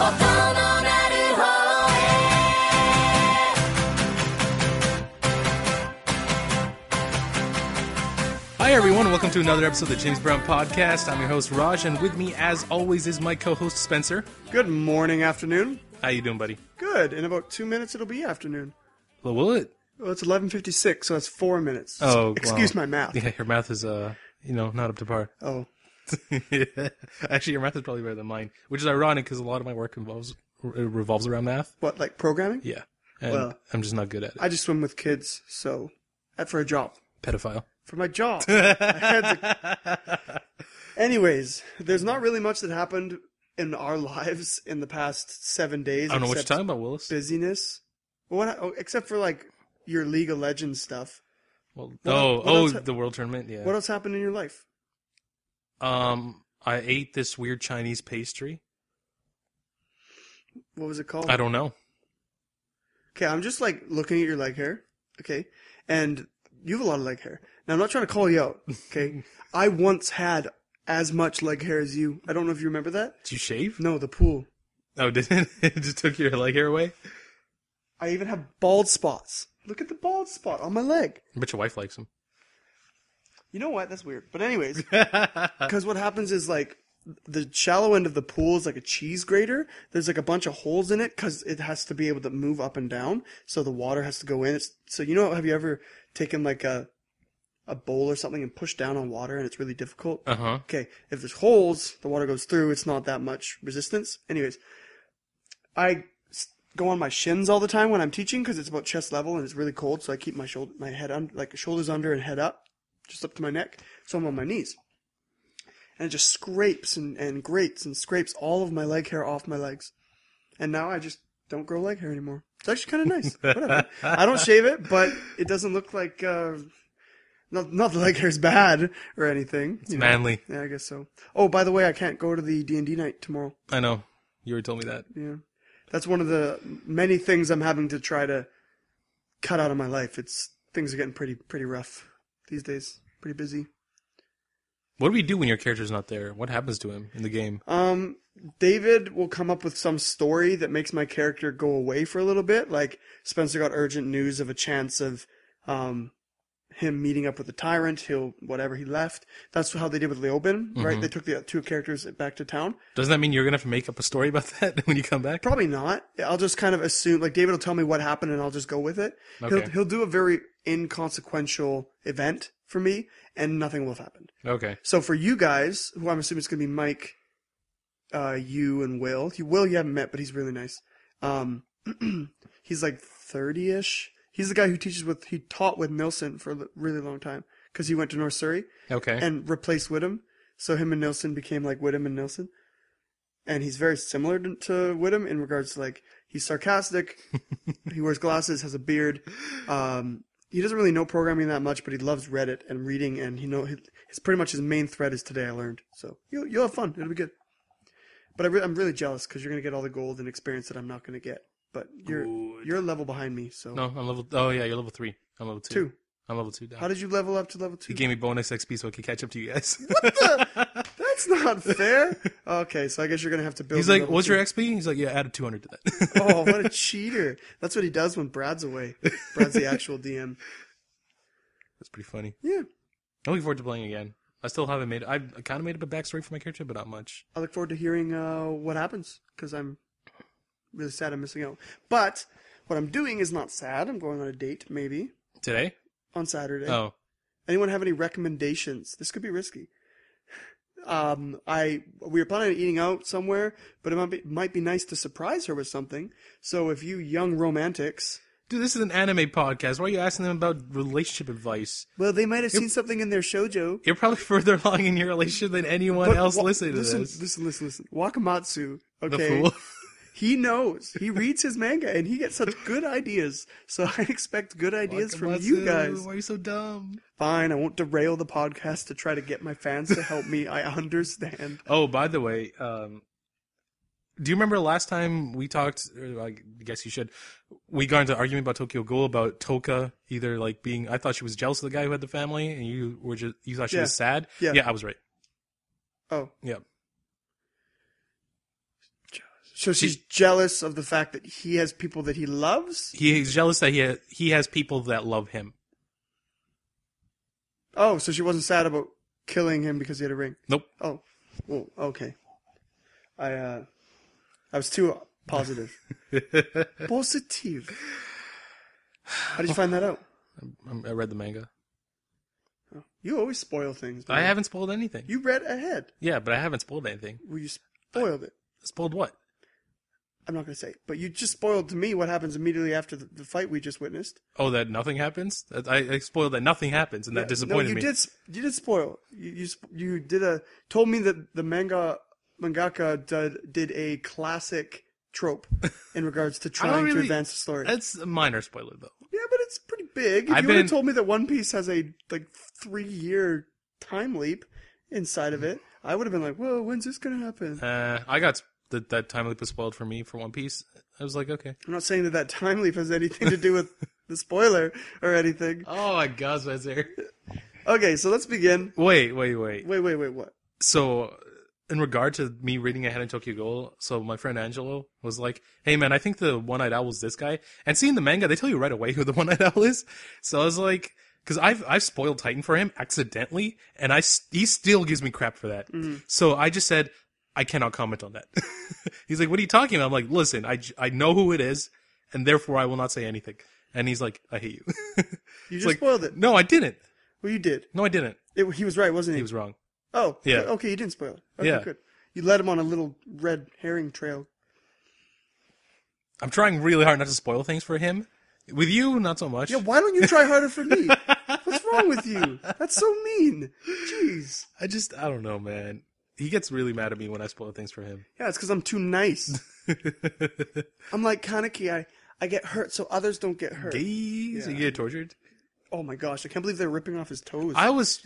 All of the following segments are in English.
Hi everyone, welcome to another episode of the James Brown Podcast. I'm your host Raj, and with me as always is my co-host Spencer. Good morning, afternoon. How you doing, buddy? Good. In about 2 minutes it'll be afternoon. Well, will it? Well, it's 11:56, so that's 4 minutes. Oh, excuse well, my math. Yeah, your math is, not up to par. Oh. Actually, your math is probably better than mine, which is ironic because a lot of my work revolves around math. What, like programming? Yeah, and well, I'm just not good at it. I just swim with kids, so for a job. Pedophile. For my job. Anyways, there's not really much that happened in our lives in the past 7 days. I don't know what you're talking about, Willis. Busyness. Except for like your League of Legends stuff. Well, the World Tournament, yeah. What else happened in your life? I ate this weird Chinese pastry. What was it called? I don't know. Okay, I'm just like looking at your leg hair. Okay, and you have a lot of leg hair. Now, I'm not trying to call you out, okay? I once had as much leg hair as you. I don't know if you remember that. Did you shave? No, the pool. Oh, did it? It just took your leg hair away? I even have bald spots. Look at the bald spot on my leg. I bet your wife likes them. You know what? That's weird. But anyways, because what happens is like the shallow end of the pool is like a cheese grater. There's like a bunch of holes in it because it has to be able to move up and down. So the water has to go in. So have you ever taken like a bowl or something and push down on water and it's really difficult? Uh-huh. Okay, if there's holes, the water goes through, it's not that much resistance. Anyways, I go on my shins all the time when I'm teaching because it's about chest level and it's really cold, so I keep my head under, like shoulders under and head up, just up to my neck, so I'm on my knees. And it just scrapes and grates and scrapes all of my leg hair off my legs. And now I just don't grow leg hair anymore. It's actually kind of nice. Whatever. I don't shave it, but it doesn't look like... Not the leg hair's bad or anything. It's manly. Yeah, I guess so. Oh, by the way, I can't go to the D&D night tomorrow. I know. You already told me that. Yeah. That's one of the many things I'm having to try to cut out of my life. Things are getting pretty rough these days. Pretty busy. What do we do when your character's not there? What happens to him in the game? David will come up with some story that makes my character go away for a little bit. Like, Spencer got urgent news of a chance of him meeting up with the tyrant. He left. That's how they did with Leobin, right? Mm-hmm. They took the two characters back to town. Doesn't that mean you're going to have to make up a story about that when you come back? Probably not. I'll just kind of assume, like, David will tell me what happened and I'll just go with it. Okay. He'll do a very inconsequential event for me and nothing will have happened. Okay. So for you guys, who I'm assuming it's going to be Mike, you and Will. Will you haven't met, but he's really nice. He's like 30-ish. He's the guy who he taught with Nilsson for a really long time because he went to North Surrey. Okay. And replaced Whittam. So him and Nilsson became like Whittam and Nilsson. And he's very similar to Whittam in regards to like, he's sarcastic, he wears glasses, has a beard. He doesn't really know programming that much, but he loves Reddit and reading, and it's pretty much his main thread is today I learned. So you'll have fun. It'll be good. But I'm really jealous because you're going to get all the gold and experience that I'm not going to get. But you're a level behind me, so... No, I'm level... Oh, yeah, you're level 3. I'm level 2. 2. I'm level 2 down. How did you level up to level 2? He gave me bonus XP so I could catch up to you guys. What the? That's not fair. Okay, so I guess you're going to have to build... He's like, what's your XP? He's like, yeah, added 200 to that. Oh, what a cheater. That's what he does when Brad's away. Brad's the actual DM. That's pretty funny. Yeah. I'm looking forward to playing again. I still haven't made... I kind of made up a backstory for my character, but not much. I look forward to hearing what happens, because I'm really sad I'm missing out. But... what I'm doing is not sad. I'm going on a date, maybe. Today? On Saturday. Oh. Anyone have any recommendations? This could be risky. We were planning on eating out somewhere, but it might be nice to surprise her with something. So if you young romantics... Dude, this is an anime podcast. Why are you asking them about relationship advice? Well, they might have seen something in their shoujo. You're probably further along in your relationship than anyone else listening to this. Listen. Wakamatsu, okay? The fool. He knows. He reads his manga, and he gets such good ideas. So I expect good ideas from you guys. Why are you so dumb? Fine, I won't derail the podcast to try to get my fans to help me. I understand. Oh, by the way, do you remember last time we talked, or I guess you should, we got into an argument about Tokyo Ghoul, about Toka either like being, I thought she was jealous of the guy who had the family, and you thought she was sad? Yeah, I was right. Oh. Yeah. So she's jealous of the fact that he has people that he loves? He's jealous that he has people that love him. Oh, so she wasn't sad about killing him because he had a ring? Nope. Oh, well, okay. I was too positive. Positive. How did you find that out? I read the manga. Oh, you always spoil things. Man. I haven't spoiled anything. You read ahead. Yeah, but I haven't spoiled anything. Well, you spoiled it. Spoiled what? I'm not going to say. But you just spoiled to me what happens immediately after the fight we just witnessed. Oh, that nothing happens? I spoiled that nothing happens, and that disappointed me. You did spoil. You told me that the mangaka did a classic trope in regards to trying to advance the story. That's a minor spoiler, though. Yeah, but it's pretty big. If you would have told me that One Piece has a 3-year time leap inside of it, I would have been like, whoa, when's this going to happen? I got that time leap was spoiled for me for One Piece. I was like, okay. I'm not saying that time leap has anything to do with the spoiler or anything. Oh my gosh, Spencer. Okay, so let's begin. Wait, what? So, in regard to me reading ahead in Tokyo Ghoul, so my friend Angelo was like, hey man, I think the one-eyed owl is this guy. And seeing the manga, they tell you right away who the one-eyed owl is. So I was like, because I've spoiled Titan for him accidentally, and he still gives me crap for that. Mm-hmm. So I just said, I cannot comment on that. He's like, what are you talking about? I'm like, listen, I know who it is, and therefore I will not say anything. And he's like, I hate you. You just spoiled it. No, I didn't. Well, you did. No, I didn't. He was right, wasn't he? He was wrong. Oh, yeah. Okay, you didn't spoil it. Okay, yeah. Good. You led him on a little red herring trail. I'm trying really hard not to spoil things for him. With you, not so much. Yeah, why don't you try harder for me? What's wrong with you? That's so mean. Jeez. I don't know, man. He gets really mad at me when I spoil things for him. Yeah, it's because I'm too nice. I'm like Kaneki. I get hurt so others don't get hurt. Yeah. So you get tortured? Oh my gosh, I can't believe they're ripping off his toes. I was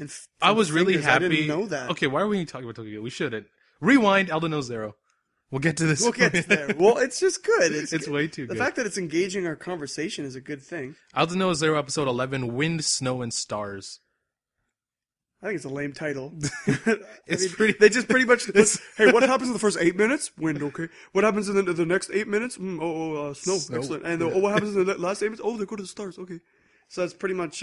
really happy. I didn't know that. Okay, why are we talking about Tokyo Ghoul? We shouldn't. Rewind, Aldnoah Zero. We'll get to this. We'll get to there. Well, it's just good. It's way too good. The fact that it's engaging our conversation is a good thing. Aldnoah Zero, episode 11, Wind, Snow, and Stars. I think it's a lame title. They just pretty much. Hey, what happens in the first 8 minutes? Wind, okay. What happens in the next 8 minutes? Snow, excellent. And what happens in the last 8 minutes? Oh, they go to the stars, okay. So that's pretty much.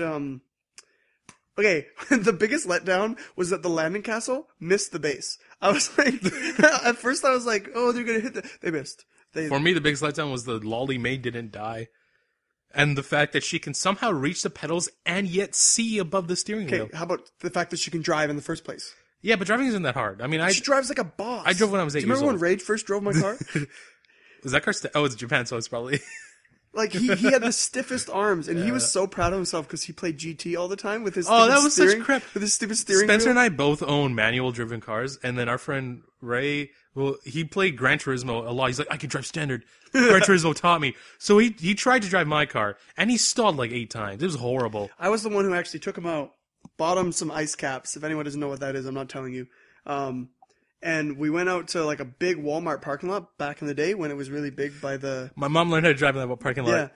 Okay, the biggest letdown was that the landing castle missed the base. I was like, at first I was like, oh, they're gonna hit they missed. For me, the biggest letdown was the lolly maid didn't die. And the fact that she can somehow reach the pedals and yet see above the steering wheel. Okay, how about the fact that she can drive in the first place? Yeah, but driving isn't that hard. I mean, she drives like a boss. I drove when I was 8 years old. Do you remember when Rage first drove my car? Was that car it's Japan, so it's probably... Like, he had the stiffest arms, and he was so proud of himself because he played GT all the time with his such crap. With his stupid steering Spencer wheel. and I both own manual-driven cars, and then our friend Ray, well, he played Gran Turismo a lot. He's like, I can drive standard. Gran Turismo taught me. So he tried to drive my car, and he stalled like 8 times. It was horrible. I was the one who actually took him out, bought him some ice caps. If anyone doesn't know what that is, I'm not telling you. And we went out to like a big Walmart parking lot back in the day when it was really big by the... My mom learned how to drive in that parking lot.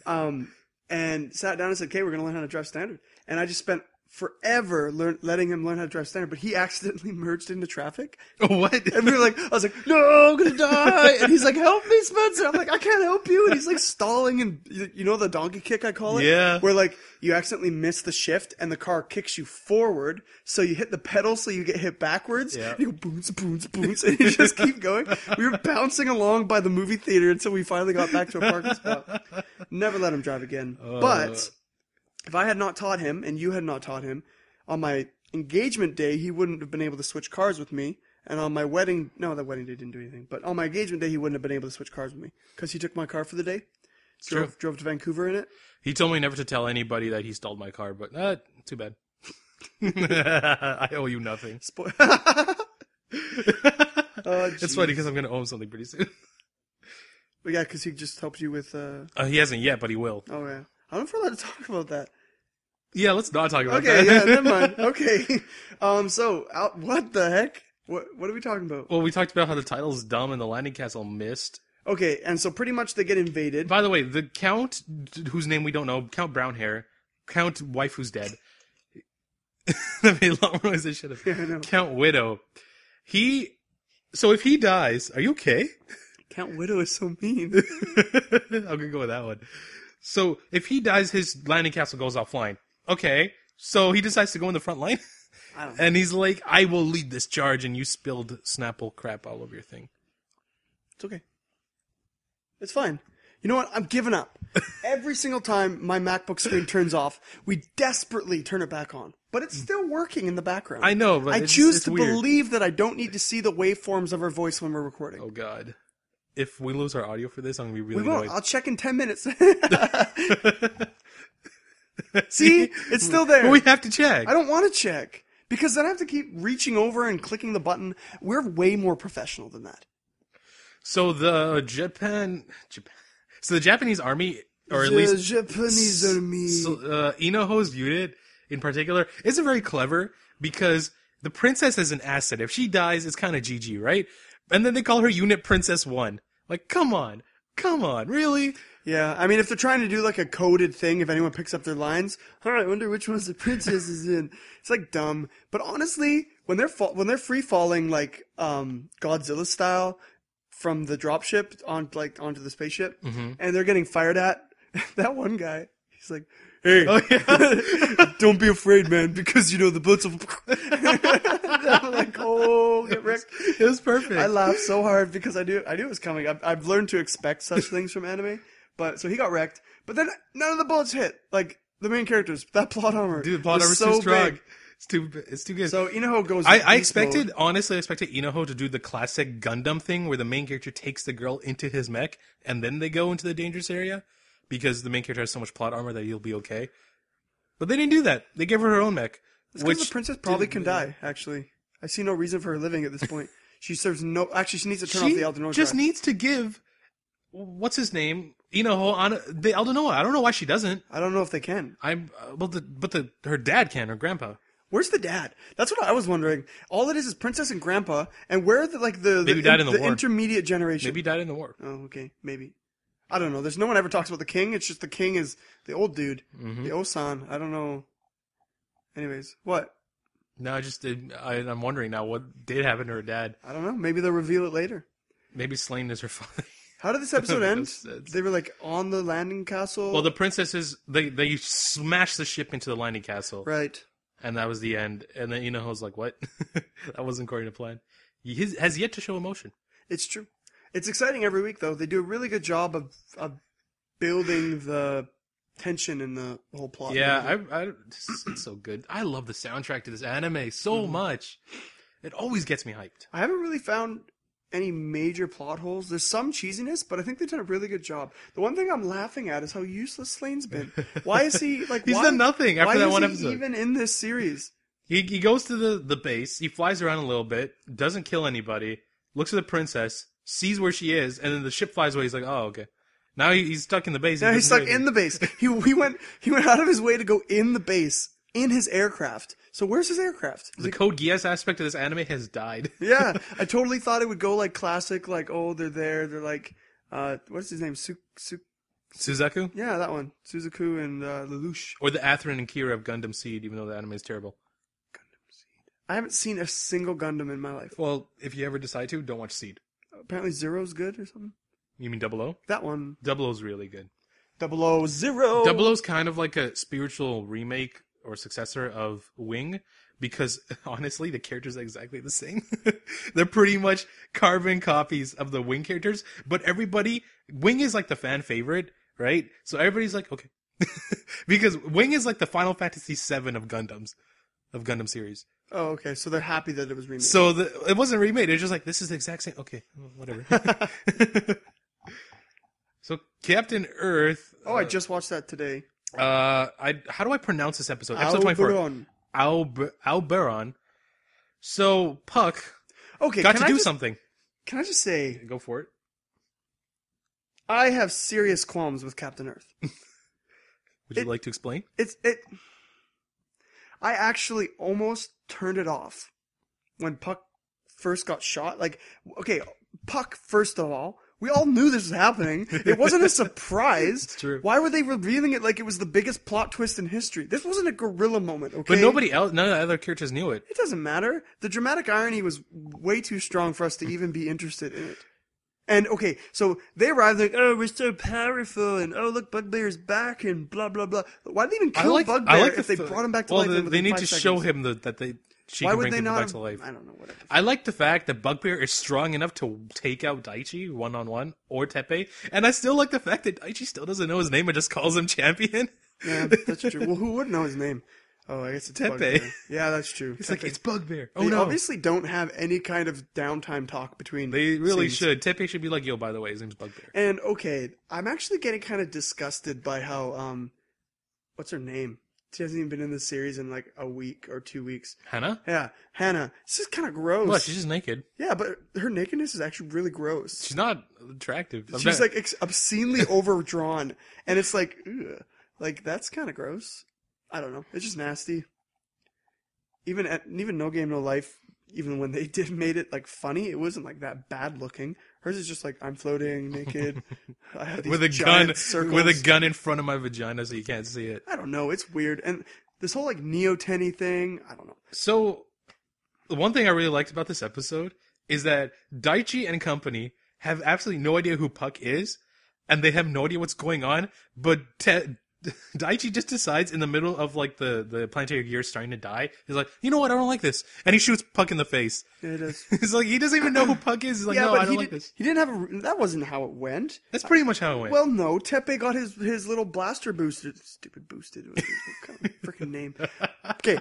Yeah. And sat down and said, okay, we're going to learn how to drive standard. And I just spent forever letting him learn how to drive standard, but he accidentally merged into traffic. Oh, what? And we were like, I was like, no, I'm going to die. And he's like, help me, Spencer. I'm like, I can't help you. And he's like stalling, and you know the donkey kick, I call it? Yeah. Where like you accidentally miss the shift and the car kicks you forward. So you hit the pedal so you get hit backwards. Yeah. And you go boons, boons, boons. And you just keep going. We were bouncing along by the movie theater until we finally got back to a parking spot. Never let him drive again. But if I had not taught him, and you had not taught him, on my engagement day, he wouldn't have been able to switch cars with me. And on my wedding, no, that wedding day didn't do anything. But on my engagement day, he wouldn't have been able to switch cars with me. Because he took my car for the day. Drove to Vancouver in it. He told me never to tell anybody that he stalled my car, but too bad. I owe you nothing. It's funny because I'm going to owe him something pretty soon. But yeah, because he just helped you with... He hasn't yet, but he will. Oh, yeah. I don't know if we're allowed to talk about that. Yeah, let's not talk about that. Okay, yeah, never mind. Okay. What the heck? What are we talking about? Well, we talked about how the title's dumb and the landing castle missed. Okay, and so pretty much they get invaded. By the way, the Count, whose name we don't know, Count Brown Hair, Count Wife Who's Dead. That made a lot more noise than it should have. Yeah, I know. Count Widow. So if he dies, are you okay? Count Widow is so mean. I'm gonna go with that one. So if he dies, his landing castle goes offline. Okay, so he decides to go in the front line, I don't know. and he's like, "I will lead this charge," and you spilled Snapple crap all over your thing. It's okay. It's fine. You know what? I'm giving up. Every single time my MacBook screen turns off, we desperately turn it back on. But it's still working in the background. I know, but I it's choose to weird. believe that I don't need to see the waveforms of our voice when we're recording. Oh God. If we lose our audio for this, I'm gonna be really We won't. annoyed. I'll check in 10 minutes. See? It's still there. But we have to check. I don't want to check. Because then I have to keep reaching over and clicking the button. We're way more professional than that. So the So the Japanese army, or at least Japanese army. Inoho's unit in particular, isn't very clever because the princess is an asset. If she dies, it's kind of GG, right? And then they call her Unit Princess 1. Like, come on, really? Yeah, I mean, if they're trying to do like a coded thing, if anyone picks up their lines, I wonder which ones the princess is in. It's like dumb. But honestly, when they're free falling like Godzilla style from the dropship onto the spaceship, and they're getting fired at, that one guy, he's like, "Hey, don't be afraid, man, because the bullets will." I'm like, "Oh, get wrecked." It was perfect. I laughed so hard because I knew it was coming. I've learned to expect such things from anime. But so he got wrecked. But then none of the bullets hit. Like the main characters, that plot armor. Dude, the plot armor's so too strong. big. It's too good. So Inoho goes. I expected Inoho to do the classic Gundam thing where the main character takes the girl into his mech and then they go into the dangerous area because the main character has so much plot armor that he'll be okay. But they didn't do that. They gave her own mech. Which the princess probably can die. Actually, I see no reason for her living at this point. She serves no. Actually, she needs to turn off the Aldnoah. Just needs to give. What's his name? Inoho on the Aldnoah. I don't know why she doesn't. I don't know if they can. Her dad can, her grandpa. Where's the dad? That's what I was wondering. All it is princess and grandpa, and where are Maybe died in the war. Intermediate generation? Maybe died in the war. Oh, okay, maybe. I don't know. There's no one ever talks about the king. It's just the king is the old dude, the Osan. I don't know. Anyways, what? No, I'm wondering now what did happen to her dad. I don't know. Maybe they'll reveal it later. Maybe Slain is her father. How did this episode end? They were like on the landing castle. Well, the princesses they smashed the ship into the landing castle, right? And that was the end. And then Inoho's like, "What? That wasn't according to plan." He has yet to show emotion. It's true. It's exciting every week, though. They do a really good job of building the tension in the whole plot. Yeah, it's so good. I love the soundtrack to this anime so much. It always gets me hyped. I haven't really found any major plot holes. There's some cheesiness, but I think they've done a really good job. The one thing I'm laughing at is how useless Slane's been. Why is he like? He's done nothing after that one episode. Why is he even in this series? He goes to the base. He flies around a little bit. Doesn't kill anybody. Looks at the princess. Sees where she is, and then the ship flies away. He's like, "Oh, okay." Now he's stuck in the base. Yeah, he's stuck in the base. He went out of his way to go in the base in his aircraft. So where's his aircraft? The Code Geass aspect of this anime has died. Yeah, I totally thought it would go like classic, like, oh, they're there. They're like, what's his name? Suzaku? Yeah, that one. Suzaku and Lelouch. Or the Atherin and Kira of Gundam Seed, even though the anime is terrible. Gundam Seed. I haven't seen a single Gundam in my life. Well, if you ever decide to, don't watch Seed. Apparently Zero's good or something. You mean 00? That one. 00's really good. 000. 00's kind of like a spiritual remake or successor of Wing, because honestly, the characters are exactly the same. They're pretty much carbon copies of the Wing characters, but Wing is like the fan favorite, right? So everybody's like, okay. Because Wing is like the Final Fantasy VII of Gundam series. Oh, okay. So they're happy that it was remade. So it wasn't remade. It's just like, this is the exact same. Okay, whatever. So Captain Earth. Oh, I just watched that today. How do I pronounce this episode? Episode 24. Alberon. So Puck got to do something. Can I just say, go for it. I have serious qualms with Captain Earth. Would you like to explain? I actually almost turned it off when Puck first got shot. Like, okay, Puck, first of all, we all knew this was happening. It wasn't a surprise. It's true. Why were they revealing it like it was the biggest plot twist in history? This wasn't a gorilla moment, okay? But none of the other characters knew it. It doesn't matter. The dramatic irony was way too strong for us to even be interested in it. And okay, so they arrive like, oh, we're so powerful, and oh, look, Bugbear's back, and blah blah blah. Why did they even kill Bugbear if they brought him back to life? They need to 5 seconds? show him she Why can would bring they people not? back to life. I don't know. Whatever. I like the fact that Bugbear is strong enough to take out Daichi one-on-one or Teppei, and I still like the fact that Daichi still doesn't know his name and just calls him champion. Yeah, that's true. Well, who would know his name? Oh, I guess it's Teppei. Bugbear. Yeah, that's true. It's like, it's Bugbear. Oh, They no. obviously don't have any kind of downtime talk between. They really scenes. should. Teppei should be like, yo, by the way, his name's Bugbear. And okay, I'm actually getting kind of disgusted by how what's her name? She hasn't even been in the series in like a week or 2 weeks. Hannah? Yeah, Hannah. It's just kind of gross. What? She's just naked. Yeah, but her nakedness is actually really gross. She's not attractive. She's like obscenely overdrawn, and it's like, ugh. Like that's kind of gross. I don't know. It's just nasty. Even No Game No Life, even when they made it like funny, it wasn't like that bad looking. Hers is just like, I'm floating naked. I have these with a giant circles. with a gun in front of my vagina so you can't see it. I don't know. It's weird. And this whole like Neo-Tenny thing, I don't know. So, the one thing I really liked about this episode is that Daichi and company have absolutely no idea who Puck is, and they have no idea what's going on, but Daichi just decides in the middle of like the planetary gear starting to die. He's like, you know what? I don't like this, and he shoots Puck in the face. Yeah, it is. He's like, he doesn't even know who Puck is. He's like, Yeah, no, but I don't like this. He didn't have that wasn't how it went. That's pretty much how it went. Well, no, Teppei got his little blaster boosted. Stupid boosted. What kind of freaking name? Okay,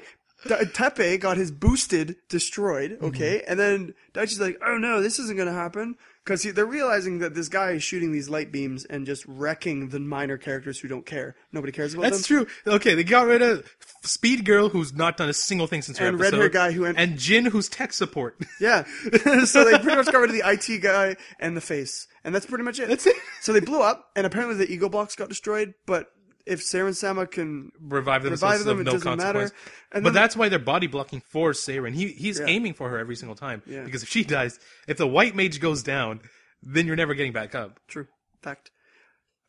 Teppei got his boosted destroyed. Okay, and then Daichi's like, oh no, this isn't gonna happen. Because they're realizing that this guy is shooting these light beams and just wrecking the minor characters who don't care. Nobody cares about them. That's true. Okay, they got rid of Speed Girl, who's not done a single thing since her And episode. red-haired guy and Jin, who's tech support. Yeah. So they pretty much got rid of the IT guy and the face. And that's pretty much it. That's it. So they blew up, and apparently the ego blocks got destroyed, but if Saren Sama can revive them, it no doesn't consequence. matter. And But then, that's why they're body blocking for Saren. He's aiming for her every single time. Yeah. Because if she dies, if the white mage goes down, then you're never getting back up. True. Fact.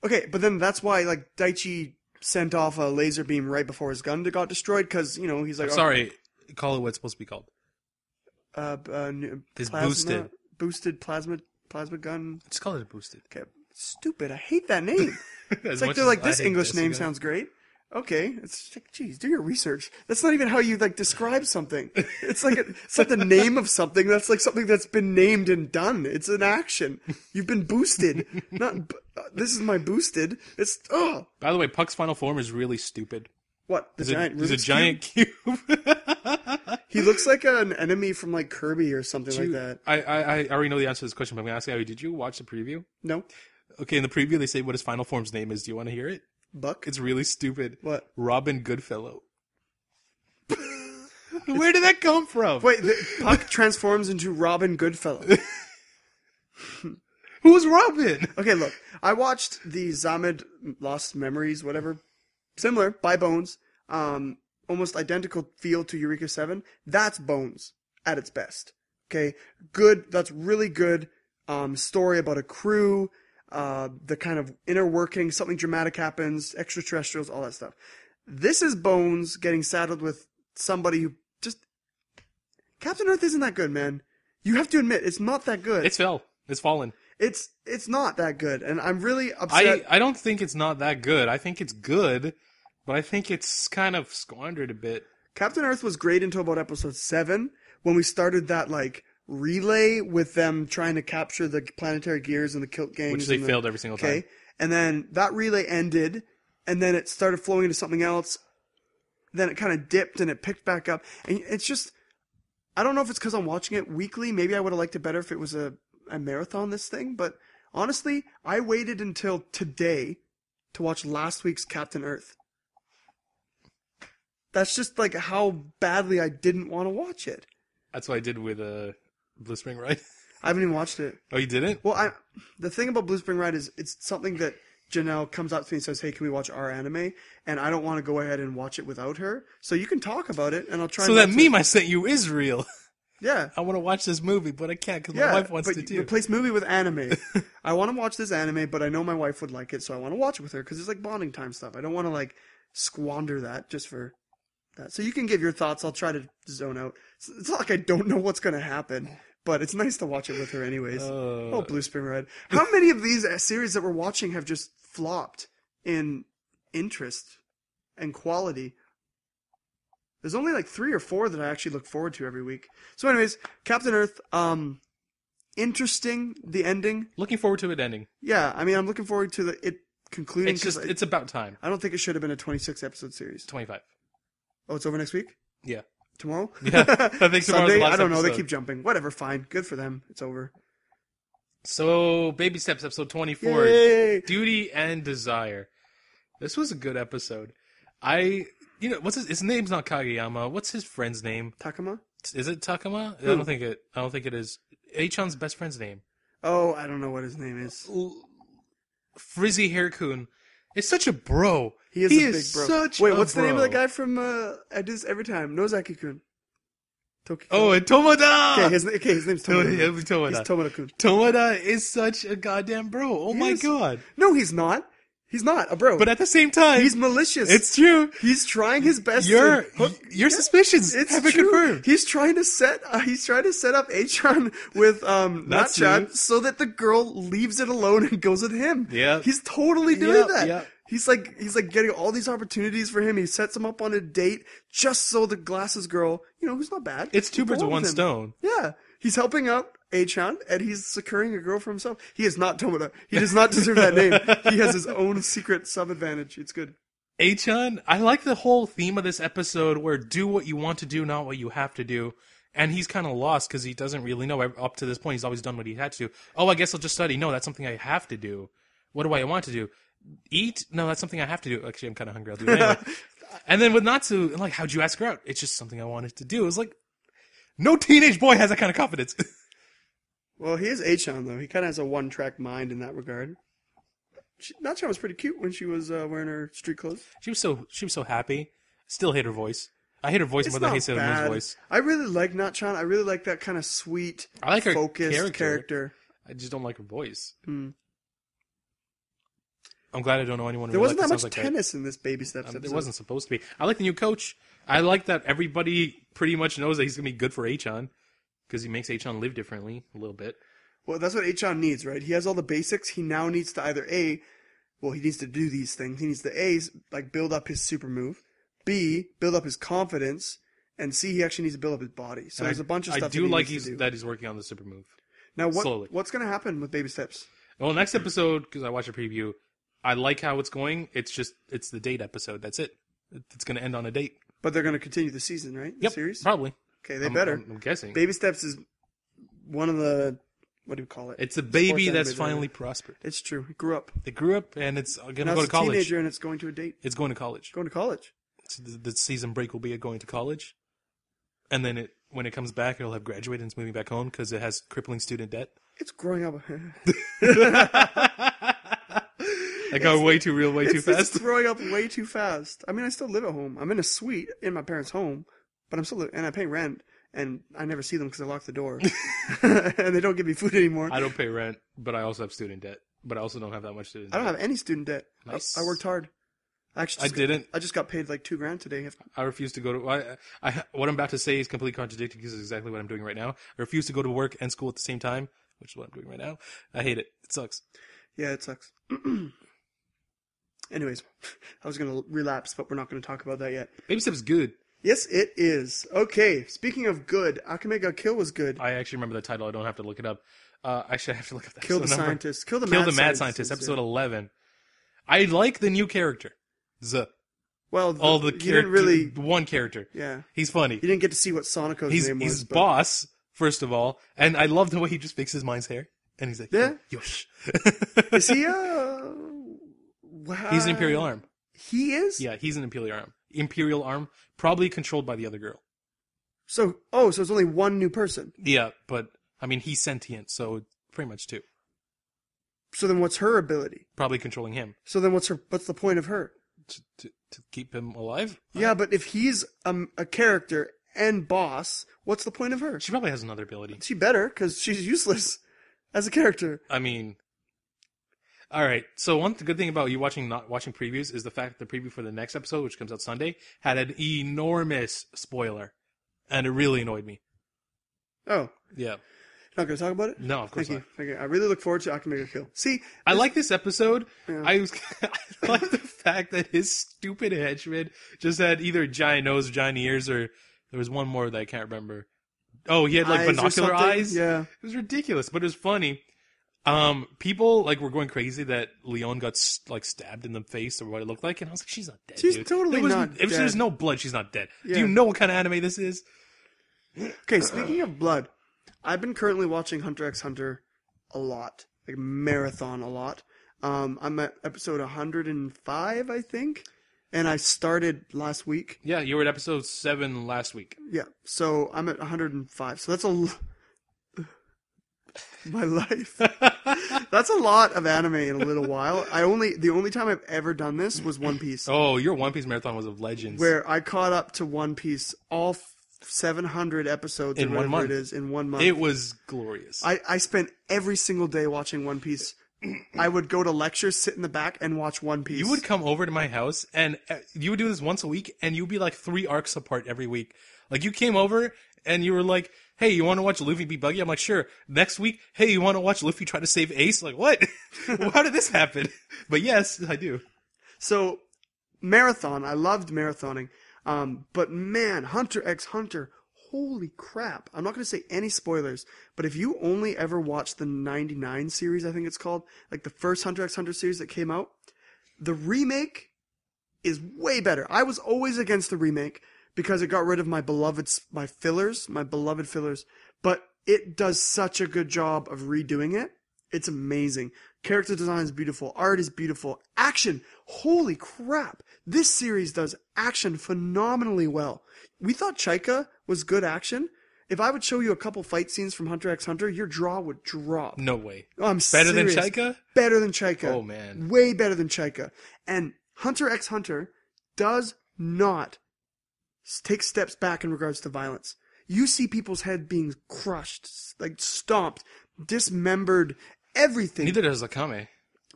Okay, but then that's why, like, Daichi sent off a laser beam right before his gun got destroyed, because, you know, he's like... Sorry, call it what it's supposed to be called. His boosted. Boosted plasma gun. Just call it a boosted. Okay. Stupid. I hate that name. It's like they're like, this English name sounds great. Okay, it's like, geez, do your research. That's not even how you like describe something. It's like it's not the name of something. That's like something that's been named and done. It's an action. You've been boosted. Not this is my boosted. It's By the way, Puck's final form is really stupid. What? He's a giant cube. He looks like an enemy from like Kirby or something like that. I already know the answer to this question, but I'm gonna ask you, did you watch the preview? No. Okay, in the preview they say what his final form's name is. Do you want to hear it? Buck? It's really stupid. What? Robin Goodfellow. Where did that come from? Wait, Puck transforms into Robin Goodfellow. Who's Robin? Okay, look. I watched the Zamed Lost Memories, whatever. Similar, by Bones. Almost identical feel to Eureka 7. That's Bones at its best. Okay? Good. That's really good story about a crew. The kind of inner working, something dramatic happens, extraterrestrials, all that stuff. This is Bones getting saddled with somebody who just... Captain Earth isn't that good, man. You have to admit, it's not that good. It's fallen. It's not that good, and I'm really upset. I don't think it's not that good. I think it's good, but I think it's kind of squandered a bit. Captain Earth was great until about episode 7, when we started that, like, relay with them trying to capture the planetary gears and the kilt gangs. Which they failed every single time. And then that relay ended, and then it started flowing into something else. Then it kind of dipped, and it picked back up. And it's just... I don't know if it's because I'm watching it weekly. Maybe I would have liked it better if it was a marathon, this thing. But honestly, I waited until today to watch last week's Captain Earth. That's just like how badly I didn't want to watch it. That's what I did with Blue Spring Ride. I haven't even watched it. Oh, you didn't? Well, the thing about Blue Spring Ride is it's something that Janelle comes up to me and says, hey, can we watch our anime? And I don't want to go ahead and watch it without her. So you can talk about it, and I'll try. So that meme I sent you is real. Yeah. I want to watch this movie, but I can't because my wife wants to too. Replace movie with anime. I want to watch this anime, but I know my wife would like it, so I want to watch it with her because it's like bonding time stuff. I don't want to like squander that just for that. So you can give your thoughts. I'll try to zone out. It's not like I don't know what's going to happen, But it's nice to watch it with her anyways. Uh, Oh, Blue Spring Red. How many of these series that we're watching have just flopped in interest and quality? There's only like 3 or 4 that I actually look forward to every week. So anyways, Captain Earth, interesting, the ending. Looking forward to it ending. Yeah, I mean, I'm looking forward to it concluding. It's about time. I don't think it should have been a 26 episode series. 25. Oh, it's over next week? Yeah. Tomorrow? Yeah. I think tomorrow's Sunday? the last I don't know. episode. They keep jumping. Whatever, fine. Good for them. It's over. So, Baby Steps, episode 24. Yay! Duty and Desire. This was a good episode. What's his name's not Kageyama. What's his friend's name? Takuma? Is it Takuma? Who? I don't think it is. Achan's best friend's name. Oh, I don't know what his name is. Frizzy Hair-kun. It's such a bro. He is a big bro. Such Wait, a what's the name of bro. the guy from I do this every time? Nozaki-kun. Tokyo Oh, and Tomoda! Okay, his name's Tomoda. Tomoda. He's Tomoda-kun. Tomoda is such a goddamn bro. Oh my god. No, he's not. He's not a bro. But at the same time, he's malicious. it's true. He's trying his best. Your to suspicions It's have been true. confirmed. He's trying to set up Achan with Natchan so that the girl leaves it alone and goes with him. Yeah. He's totally doing that. Yeah. He's like getting all these opportunities for him. He sets him up on a date just so the glasses girl, who's not bad. It's 2 birds will with go one with him. stone. Yeah. He's helping out Achan, and he's securing a girl for himself. He is not Tomoda. He does not deserve that name. He has his own secret sub-advantage. It's good. Achan, I like the whole theme of this episode where do what you want to do, not what you have to do. And he's kind of lost because he doesn't really know. Up to this point, he's always done what he had to do. Oh, I guess I'll just study. No, that's something I have to do. What do I want to do? Eat? No, that's something I have to do. Actually, I'm kind of hungry. I'll do it anyway. And then with Natsu, like, how'd you ask her out? It's just something I wanted to do. It was like, no teenage boy has that kind of confidence. Well, he is Achan, though. He kind of has a one-track mind in that regard. Natchan was pretty cute when she was wearing her street clothes. She was so happy. Still hate her voice. I hate her voice more than I hate Sailor Moon's voice. I really like Natchan. I really like that kind of sweet, I like her focused character. I just don't like her voice. Hmm. I'm glad I don't know anyone who There wasn't that sounds much like tennis in this Baby Steps episode. There wasn't supposed to be. I like the new coach. I like that everybody pretty much knows that he's going to be good for Achan because he makes Achan live differently a little bit. Well, that's what Achan needs, right? He has all the basics. He now needs to either he needs to do these things. He needs to build up his super move, B, build up his confidence, and C, he actually needs to build up his body. So there's a bunch of stuff I do like needs to do. that he's working on the super move. Now, slowly. what's going to happen with Baby Steps? Well, next episode, because I watched a preview, I like how it's going. It's the date episode. That's it. It's going to end on a date. But they're going to continue the season, right? The Yep, series? probably. Okay, they better. I'm guessing. Baby Steps is one of the, what do you call it? It's a baby Sports that's animated. finally prospered. It's true. He grew up. It grew up, and it's going to Now go it's to a college. teenager and it's going to a date. It's going to college. Going to college. So the season break will be it going to college. And then when it comes back, it'll have graduated and it's moving back home because it has crippling student debt. It's growing up. I got way too real, way too fast. It's growing up way too fast. I mean, I still live at home. I'm in a suite in my parents' home, but I'm still and I pay rent, and I never see them because I lock the door, and they don't give me food anymore. I don't pay rent, but I also have student debt. But I also don't have that much student debt. I don't have any student debt. Nice. I worked hard. I didn't. I just got paid like $2,000 today. I refuse to go to. What I'm about to say is completely contradictory because it's exactly what I'm doing right now. I refuse to go to work and school at the same time, which is what I'm doing right now. I hate it. It sucks. Yeah, it sucks. Anyways, I was going to relapse, but we're not going to talk about that yet. Baby Steps is good. Yes, it is. Okay, speaking of good, Akame Ga Kill was good. I actually remember the title. I don't have to look it up. Actually, I have to look up that Kill the number. scientist. Kill the Mad Scientist, episode 11. I like the new character. Well, All the you didn't really. one character. Yeah. He's funny. You didn't get to see what Sonico's name was. He's but- boss, first of all. And I love the way he just fixes mine's hair. And he's like, Yeah? yosh. Is he He's an Imperial Arm. He is? Yeah, he's an Imperial Arm, probably controlled by the other girl. So it's only one new person. Yeah, but, I mean, he's sentient, so pretty much two. So then what's her ability? Probably controlling him. So then what's the point of her? To keep him alive? Yeah, but if he's a character and boss, what's the point of her? She probably has another ability. She better, because she's useless as a character. I mean... Alright, so one good thing about you not watching previews is the fact that the preview for the next episode, which comes out Sunday, had an enormous spoiler. And it really annoyed me. Oh. Yeah. Not going to talk about it? No, of course Thank not. you. Thank you. I really look forward to Akame Ga Kill. See, I like this episode. Yeah. I like the fact that his stupid henchman just had either a giant nose or giant ears, or there was one more that I can't remember. Oh, he had like eyes or binocular something? eyes. Yeah. It was ridiculous, but it was funny. People like were going crazy that Leon got like stabbed in the face or what it looked like, and I was like, she's not dead. She's dude. totally not If dead. there's no blood, she's not dead. Yeah. Do you know what kind of anime this is? Okay, speaking of blood, I've been currently watching Hunter x Hunter a lot. Like, marathon a lot. I'm at episode 105, I think. And I started last week. Yeah, you were at episode 7 last week. Yeah, so I'm at 105. So that's my life. That's a lot of anime in a little while. The only time I've ever done this was One Piece, Oh, your One Piece marathon was of Legends. where I caught up to One Piece, all 700 episodes In or 1 whatever month. it is in 1 month. It was glorious. I spent every single day watching One Piece. I would go to lectures, sit in the back, and watch One Piece. You would come over to my house, and you would do this once a week, and you'd be like 3 arcs apart every week. Like, you came over, and you were like, hey, you want to watch Luffy beat Buggy? I'm like, sure. Next week, hey, you want to watch Luffy try to save Ace? Like, what? How did this happen? But yes, I do. So, marathon. I loved marathoning. But man, Hunter x Hunter, holy crap. I'm not going to say any spoilers, but if you only ever watched the 99 series, I think it's called, like the first Hunter x Hunter series that came out, the remake is way better. I was always against the remake because it got rid of my beloved fillers, but it does such a good job of redoing it. It's amazing. Character design is beautiful. Art is beautiful. Action. Holy crap. This series does action phenomenally well. We thought Chaika was good action. If I would show you a couple fight scenes from Hunter x Hunter, your jaw would drop. No way. Oh, I'm Better serious. than Chaika? Better than Chaika. Oh, man. Way better than Chaika. And Hunter x Hunter does not take steps back in regards to violence. You see people's head being crushed, like stomped, dismembered, everything. Neither does Akame.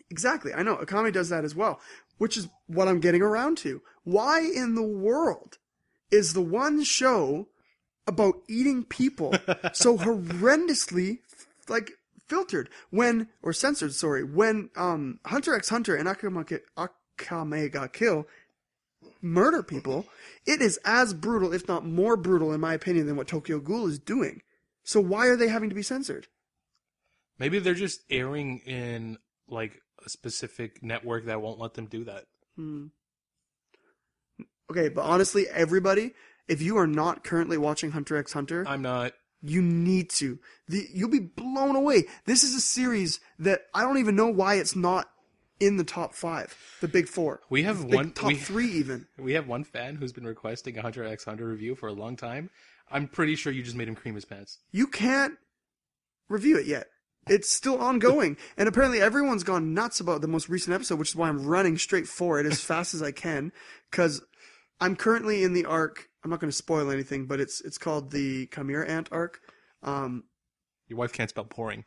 Exactly. I know. Akame does that as well, which is what I'm getting around to. Why in the world is the one show about eating people so horrendously, like, filtered or censored, when Hunter x Hunter and Akame Ga Kill murder people, it is as brutal, if not more brutal, in my opinion, than what Tokyo Ghoul is doing. So why are they having to be censored? Maybe they're just airing in, like, a specific network that won't let them do that. Okay, but honestly, everybody, if you are not currently watching Hunter x Hunter, I'm not. you need to. You'll be blown away. This is a series that I don't even know why it's not in the top 5, the big 4. We have Top 3 even. We have one fan who's been requesting a Hunter x Hunter review for a long time. I'm pretty sure you just made him cream his pants. You can't review it yet. It's still ongoing. And apparently everyone's gone nuts about the most recent episode, which is why I'm running straight for it as fast as I can. Because I'm currently in the arc. I'm not going to spoil anything, but it's called the Chimera Ant arc. Your wife can't spell pouring.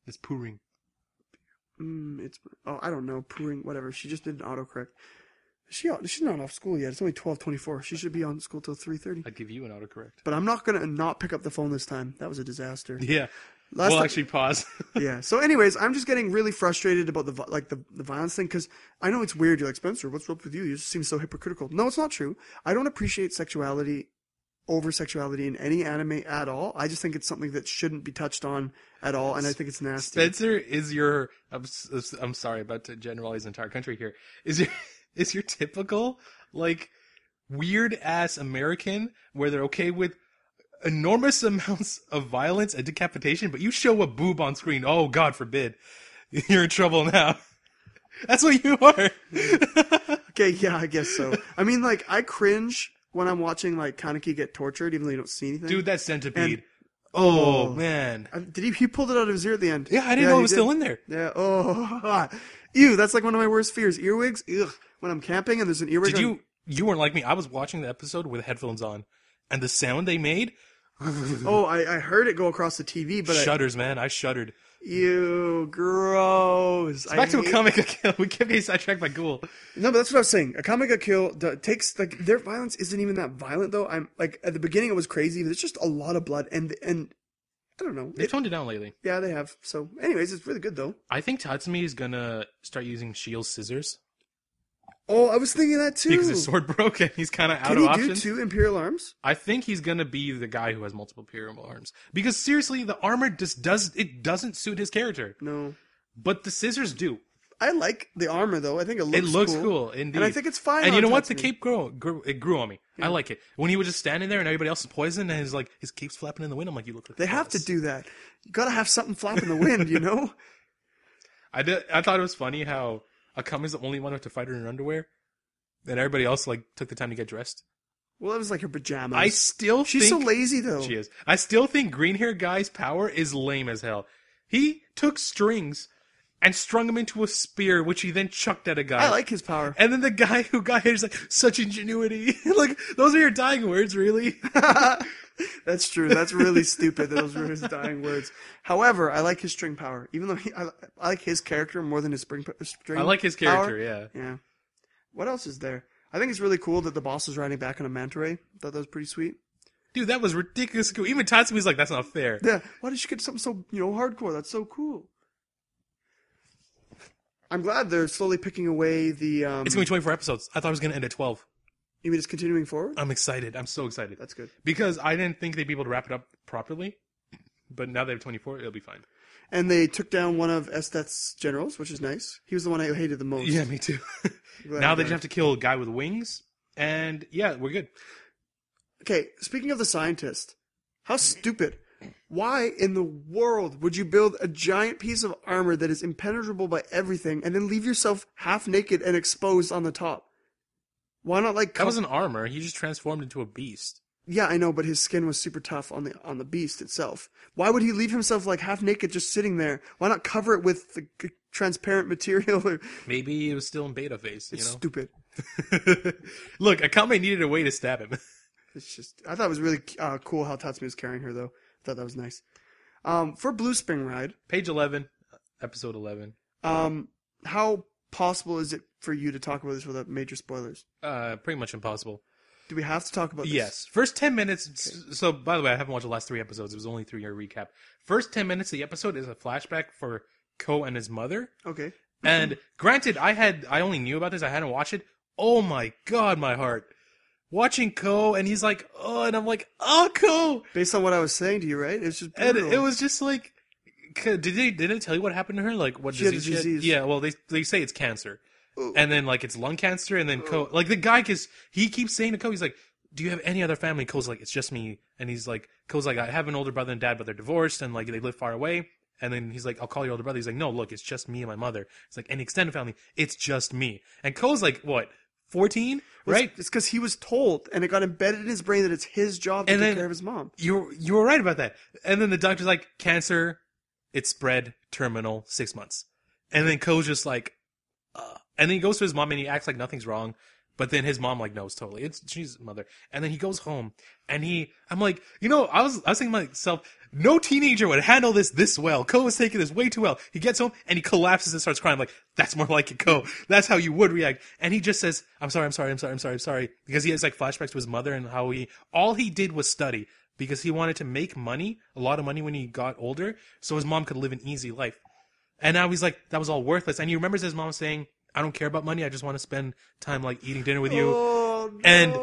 It's pouring. I don't know, pouring, whatever. She just did an autocorrect. She's not off school yet. It's only 12:24. She should be on school till 3:30. I'd give you an autocorrect. But I'm not going to not pick up the phone this time. That was a disaster. Yeah. Last We'll time- actually pause. Yeah. So anyways, I'm just getting really frustrated about the violence thing, because I know it's weird. You're like, Spencer, what's up with you? You just seem so hypocritical. No, it's not true. I don't appreciate over-sexuality in any anime at all. I just think it's something that shouldn't be touched on at all, and I think it's nasty. Spencer is your... I'm sorry about to generalize the entire country here. Is your typical, like, weird-ass American where they're okay with enormous amounts of violence and decapitation, but you show a boob on screen, oh, God forbid, you're in trouble now. That's what you are. Okay, yeah, I guess so. I mean, like, I cringe when I'm watching, like, Kaneki get tortured, even though you don't see anything. Dude, that centipede. And- oh, man. He pulled it out of his ear at the end. Yeah, I didn't know it he was did. still in there. Yeah, oh. Ew, that's like one of my worst fears. Earwigs? Ugh. When I'm camping and there's an earwig You weren't like me. I was watching the episode with headphones on, and the sound they made... Oh, I heard it go across the TV, but Shudders, man. I shuddered. Ew, gross. Back to Akame Ga Kill. We kept getting sidetracked by Ghoul. No, but that's what I was saying. Akame Ga Kill takes, like, their violence isn't even that violent, though. I'm, like, at the beginning it was crazy, but it's just a lot of blood, and I don't know. They've toned it down lately. Yeah, they have. So, anyways, it's really good though. I think Tatsumi is gonna start using Shield's scissors Oh, I was thinking that too. because his sword broke and he's kind of out Can of he options. do 2 Imperial arms? I think he's gonna be the guy who has multiple Imperial arms because seriously, the armor just doesn't suit his character, No. but the scissors do. I like the armor though. I think it It looks looks cool, indeed. And I think it's fine. And you on know what? The Tatsumi. cape grew on me. I like it. When he was just standing there and everybody else is poisoned and his cape's flapping in the wind, I'm like, you look like They have to do that. You gotta have something flap in the wind, you know? I thought it was funny how Akame's the only one who had to fight her in her underwear, and everybody else like took the time to get dressed. Well, it was like her pajamas. I still She's think so lazy though. she is. I still think green hair guy's power is lame as hell. He took strings and strung them into a spear, which he then chucked at a guy. I like his power. And then the guy who got hit is like, such ingenuity. Like, those are your dying words, really? That's true. That's really stupid. Those were his dying words. However, I like his string power. Even though I like his character more than his string I like his power. character, yeah. Yeah. What else is there? I think it's really cool that the boss is riding back on a manta ray. Thought that was pretty sweet. Dude, that was ridiculous cool. Even Tatsumi's like, that's not fair. Yeah. Why did you get something so, hardcore? That's so cool. I'm glad they're slowly picking away the... It's going to be 24 episodes. I thought it was going to end at 12. You mean it's continuing forward? I'm excited. I'm so excited. That's good. Because I didn't think they'd be able to wrap it up properly. But now they have 24, it'll be fine. And they took down one of Estet's generals, which is nice. He was the one I hated the most. Yeah, me too. Now they just have to kill a guy with wings. And yeah, we're good. Okay, speaking of the scientist, how stupid. Why in the world would you build a giant piece of armor that is impenetrable by everything and then leave yourself half naked and exposed on the top? Why not like... That wasn't armor. He just transformed into a beast. Yeah, I know, but his skin was super tough on the beast itself. Why would he leave himself like half naked just sitting there? Why not cover it with the transparent material? Or... Maybe it was still in beta phase, It's you know? stupid. Look, Akame needed a way to stab him. It's just... I thought it was really cool how Tatsumi was carrying her, though. I thought that was nice. For Blue Spring Ride... Page 11, episode 11. How possible is it for you to talk about this without major spoilers? Pretty much impossible. Do we have to talk about this? Yes. First 10 minutes... Okay. So, by the way, I haven't watched the last 3 episodes. It was only 3-year recap. First 10 minutes of the episode is a flashback for Ko and his mother. Okay. And granted, I only knew about this. I hadn't watched it. Oh my god, my heart. Watching Ko, and he's like, oh, and I'm like, oh, Ko! Based on what I was saying to you, right? It's just brutal. And it was just like... Did they tell you what happened to her? Like, what she disease had a disease. Yeah, well, they say it's cancer. Ooh. And then, like, it's lung cancer, and then Ko... Like, the guy, because he keeps saying to Ko, he's like, do you have any other family? Ko's like, it's just me. And he's like, Ko's like, I have an older brother and dad, but they're divorced, and, like, they live far away. And then he's like, I'll call your older brother. He's like, no, look, it's just me and my mother. It's like, any extended family, it's just me. And Ko's like, what, 14? Right? It's because he was told, and it got embedded in his brain that it's his job to take care of his mom. You were right about that. And then the doctor's like, cancer, it's spread, terminal, 6 months. And then Ko's just like, and then he goes to his mom and he acts like nothing's wrong. But then his mom like knows totally. She's his mother. And then he goes home and I'm like, I was thinking to myself, no teenager would handle this well. Ko was taking this way too well. He gets home and he collapses and starts crying. I'm like, that's more like it, Ko. That's how you would react. And he just says, I'm sorry. Because he has like flashbacks to his mother and how all he did was study because he wanted to make money, a lot of money when he got older, so his mom could live an easy life. And now he's like, that was all worthless. And he remembers his mom saying, I don't care about money. I just want to spend time like eating dinner with you and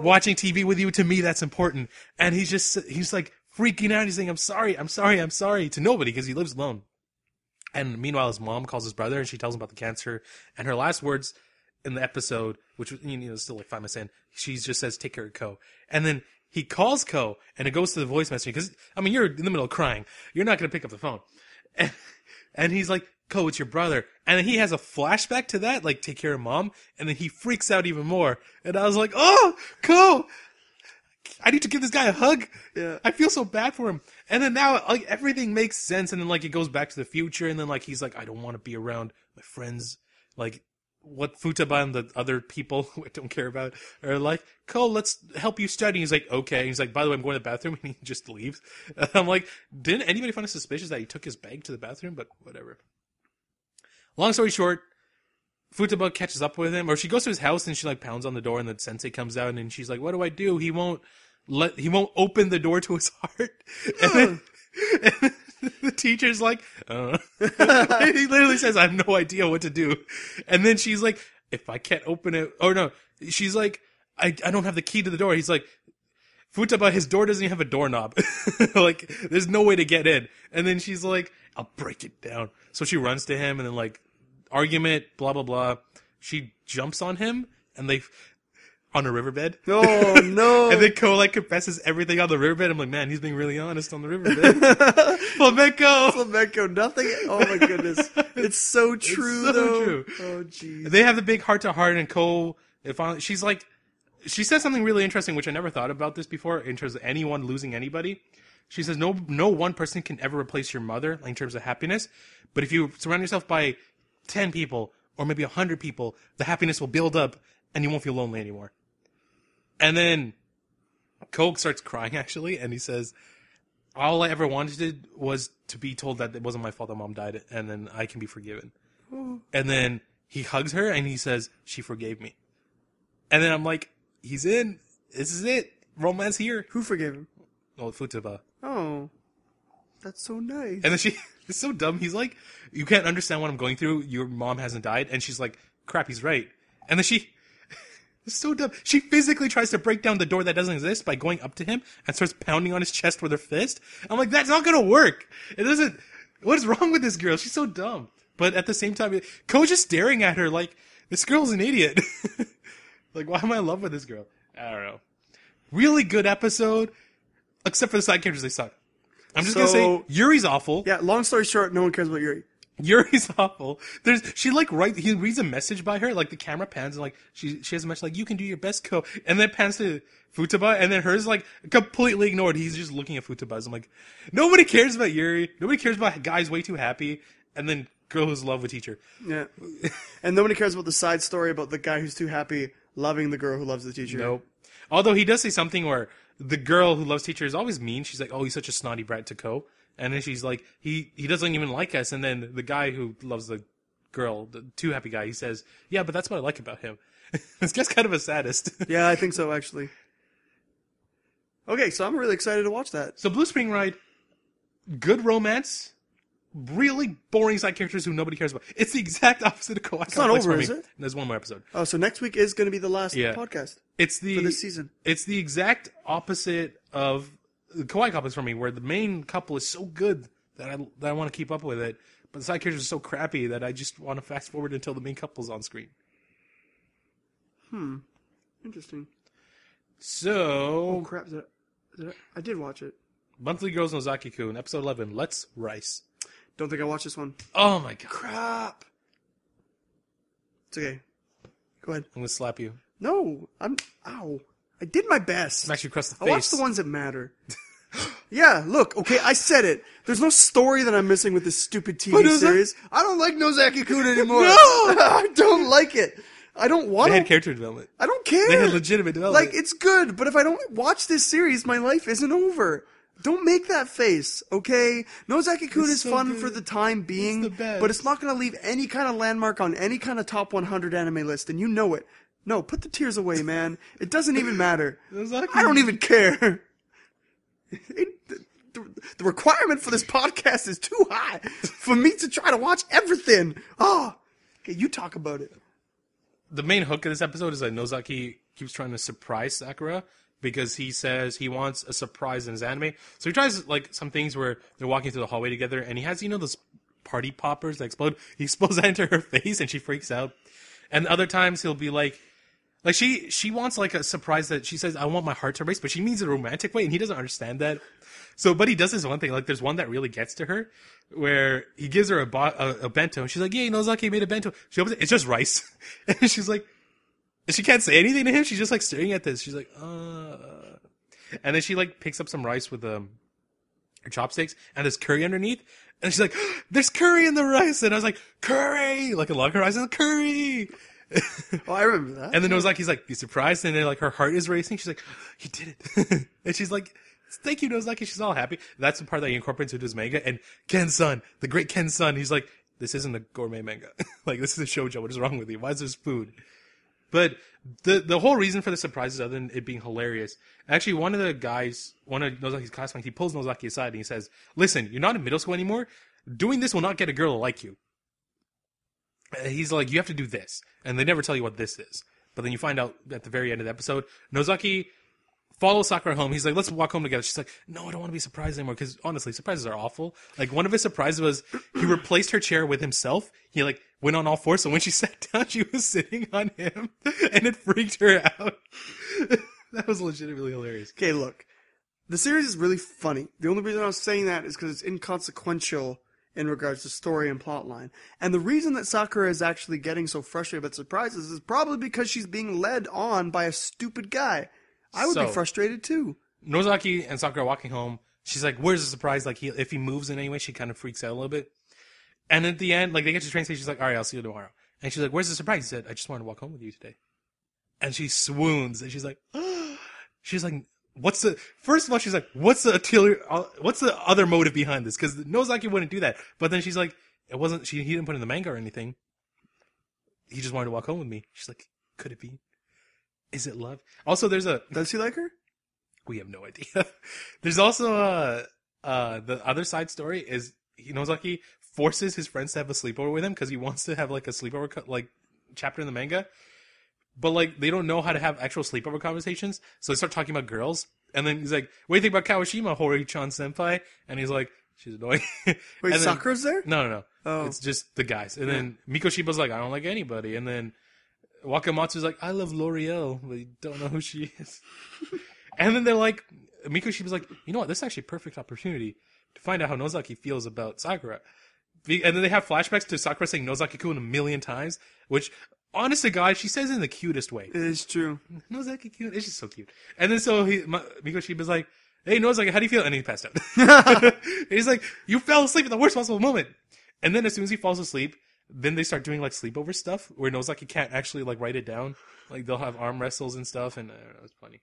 watching TV with you. To me, that's important. And he's like freaking out. He's saying, I'm sorry to nobody because he lives alone. And meanwhile, his mom calls his brother and she tells him about the cancer. And her last words in the episode, which was still like 5 minutes in, she just says, take care of Ko. And then he calls Ko and it goes to the voice message because, you're in the middle of crying. You're not going to pick up the phone. And he's like, Ko, it's your brother. And then he has a flashback to that, like, take care of mom. And then he freaks out even more. And I was like, oh, Ko! I need to give this guy a hug. Yeah. I feel so bad for him. And then now, like, everything makes sense. And then, like, it goes back to the future. And then, like, he's like, I don't want to be around my friends. Like, what Futaba and the other people who I don't care about are like, Ko, let's help you study. He's like, okay. He's like, by the way, I'm going to the bathroom. And he just leaves. I'm like, didn't anybody find it suspicious that he took his bag to the bathroom? But whatever. Long story short, Futaba catches up with him, or she goes to his house and she like pounds on the door and the sensei comes out and she's like, what do I do? He won't open the door to his heart. And the teacher's like, I don't know. He literally says, I have no idea what to do. And then she's like, if I can't open it, oh no, she's like, I don't have the key to the door. He's like, Futaba, his door doesn't even have a doorknob. Like, there's no way to get in. And then she's like, I'll break it down. So she runs to him and then like, argument, blah, blah, blah. She jumps on him and they, on a riverbed. Oh, no. And then Ko like confesses everything on the riverbed. I'm like, man, he's being really honest on the riverbed. Flamenco. Flamenco, nothing. Oh my goodness. It's so true, so though. true. Oh, jeez. They have the big heart to heart and Ko, she's like, she says something really interesting, which I never thought about this before, in terms of anyone losing anybody. She says, no one person can ever replace your mother in terms of happiness. But if you surround yourself by 10 people, or maybe 100 people, the happiness will build up and you won't feel lonely anymore. And then Coke starts crying, actually, and he says, all I ever wanted was to be told that it wasn't my fault that mom died, and then I can be forgiven. And then he hugs her, and he says, she forgave me. And then I'm like, he's in. This is it. Romance here. Who forgave him? Oh, Futaba. Oh, that's so nice. And then it's so dumb. He's like, you can't understand what I'm going through. Your mom hasn't died. And she's like, crap, he's right. And then it's so dumb. She physically tries to break down the door that doesn't exist by going up to him and starts pounding on his chest with her fist. I'm like, that's not gonna work. It doesn't. What is wrong with this girl? She's so dumb. But at the same time, Ko's just staring at her like, this girl's an idiot. Like, why am I in love with this girl? I don't know. Really good episode, except for the side characters, they suck. I'm just gonna say, Yuri's awful. Yeah, long story short, no one cares about Yuri. Yuri's awful. He reads a message by her, like the camera pans and like, she has a message like, you can do your best, Ko. And then pans to Futaba, and then hers like completely ignored. He's just looking at Futaba's. I'm like, nobody cares about Yuri. Nobody cares about guys way too happy. And then girl who's in love with teacher. Yeah. And nobody cares about the side story about the guy who's too happy loving the girl who loves the teacher. Nope. Although he does say something where the girl who loves teacher is always mean. She's like, oh, he's such a snotty brat to Ko. And then she's like, he doesn't even like us. And then the guy who loves the girl, the too happy guy, he says, yeah, but that's what I like about him. This guy's kind of a sadist. Yeah, I think so, actually. Okay, so I'm really excited to watch that. So Blue Spring Ride, good romance, really boring side characters who nobody cares about. It's the exact opposite of Kawaii Complex. It's not over, is it? There's one more episode. Oh, so next week is going to be the last podcast for this season. It's the exact opposite of Kawaii Complex for me, where the main couple is so good that I want to keep up with it, but the side characters are so crappy that I just want to fast forward until the main couple's on screen. Interesting. So... Oh, crap. I did watch it. Monthly Girls Nozaki-kun, episode 11, Let's Rice. Don't think I watched this one. Oh my god. Crap. It's okay. Go ahead. I'm going to slap you. No. Ow. I did my best. Smash you across the I face. watched the ones that matter. Yeah, look, okay, I said it. There's no story that I'm missing with this stupid TV series. I don't like Nozaki-kun anymore. No! I don't like it. I don't want to. They had character development. I don't care. They had legitimate development. Like, it's good, but if I don't watch this series, my life isn't over. Don't make that face, okay? Nozaki-kun is so fun for the time being, but it's not going to leave any kind of landmark on any kind of top 100 anime list, and you know it. No, put the tears away, man. It doesn't even matter. I don't even care. The requirement for this podcast is too high for me to try to watch everything. Oh, okay, you talk about it. The main hook of this episode is that Nozaki keeps trying to surprise Sakura because he says he wants a surprise in his anime. So he tries like some things where they're walking through the hallway together, and he has, you know, those party poppers that explode. He explodes that into her face, and she freaks out. And other times he'll be like she wants like a surprise that she says, I want my heart to race, but she means it a romantic way, and he doesn't understand that. So, but he does this one thing, like there's one that really gets to her, where he gives her a bento, and she's like, yay, Nozaki made a bento. She opens it, it's just rice. And she's like, she can't say anything to him, she's just like staring at this. She's like, And then she like picks up some rice with her chopsticks, and there's curry underneath, and she's like, there's curry in the rice, and I was like, curry! Like a lot of rice and curry! Oh, I remember that. And then Nozaki's like, you surprised? And then like her heart is racing. She's like, he did it. And she's like, thank you, Nozaki. She's all happy. That's the part that he incorporates into his manga. And Ken-san, the great Ken-san, he's like, this isn't a gourmet manga. Like, this is a shoujo. What is wrong with you? Why is this food? But the whole reason for the surprises, other than it being hilarious, actually one of Nozaki's classmates, he pulls Nozaki aside and he says, "Listen, you're not in middle school anymore. Doing this will not get a girl to like you." He's like, "You have to do this," and they never tell you what this is. But then you find out at the very end of the episode, Nozaki follows Sakura home. He's like, "Let's walk home together." She's like, "No, I don't want to be surprised anymore." Because honestly, surprises are awful. Like, one of his surprises was he replaced her chair with himself. He like went on all fours. So when she sat down, she was sitting on him, and it freaked her out. That was legitimately hilarious. Okay, look, the series is really funny. The only reason I was saying that is because it's inconsequential in regards to story and plotline. And the reason that Sakura is actually getting so frustrated about surprises is probably because she's being led on by a stupid guy. I would be frustrated too. Nozaki and Sakura are walking home. She's like, "Where's the surprise?" Like, if he moves in any way, she kind of freaks out a little bit. And at the end, like, they get to the train station. She's like, "All right, I'll see you tomorrow." And she's like, "Where's the surprise?" He said, "I just wanted to walk home with you today." And she swoons. And she's like, she's like, first of all, she's like, what's the other motive behind this? Because Nozaki wouldn't do that. But then she's like, he didn't put in the manga or anything. He just wanted to walk home with me. She's like, could it be? Is it love? Also, Does he like her? We have no idea. There's also the other side story is Nozaki forces his friends to have a sleepover with him because he wants to have like a sleepover chapter in the manga. But like they don't know how to have actual sleepover conversations, so they start talking about girls. And then he's like, "What do you think about Kawashima, Hori-chan senpai?" And he's like, "She's annoying." Wait, Sakura's there? No. Oh. It's just the guys. And then Mikoshiba's like, "I don't like anybody." And then Wakamatsu's like, "I love L'Oreal," but you don't know who she is. And then they're like, Mikoshiba's like, "You know what? This is actually a perfect opportunity to find out how Nozaki feels about Sakura." And then they have flashbacks to Sakura saying Nozaki-kun a million times, which, honest to God, she says it in the cutest way. It is true. Nozaki-kun, it's just so cute. And then so Mikoshiba's like, "Hey, Nozaki, how do you feel?" And he passed out. He's like, "You fell asleep at the worst possible moment." And then as soon as he falls asleep, then they start doing like sleepover stuff where Nozaki can't actually like write it down. Like they'll have arm wrestles and stuff, and I don't know, it's funny.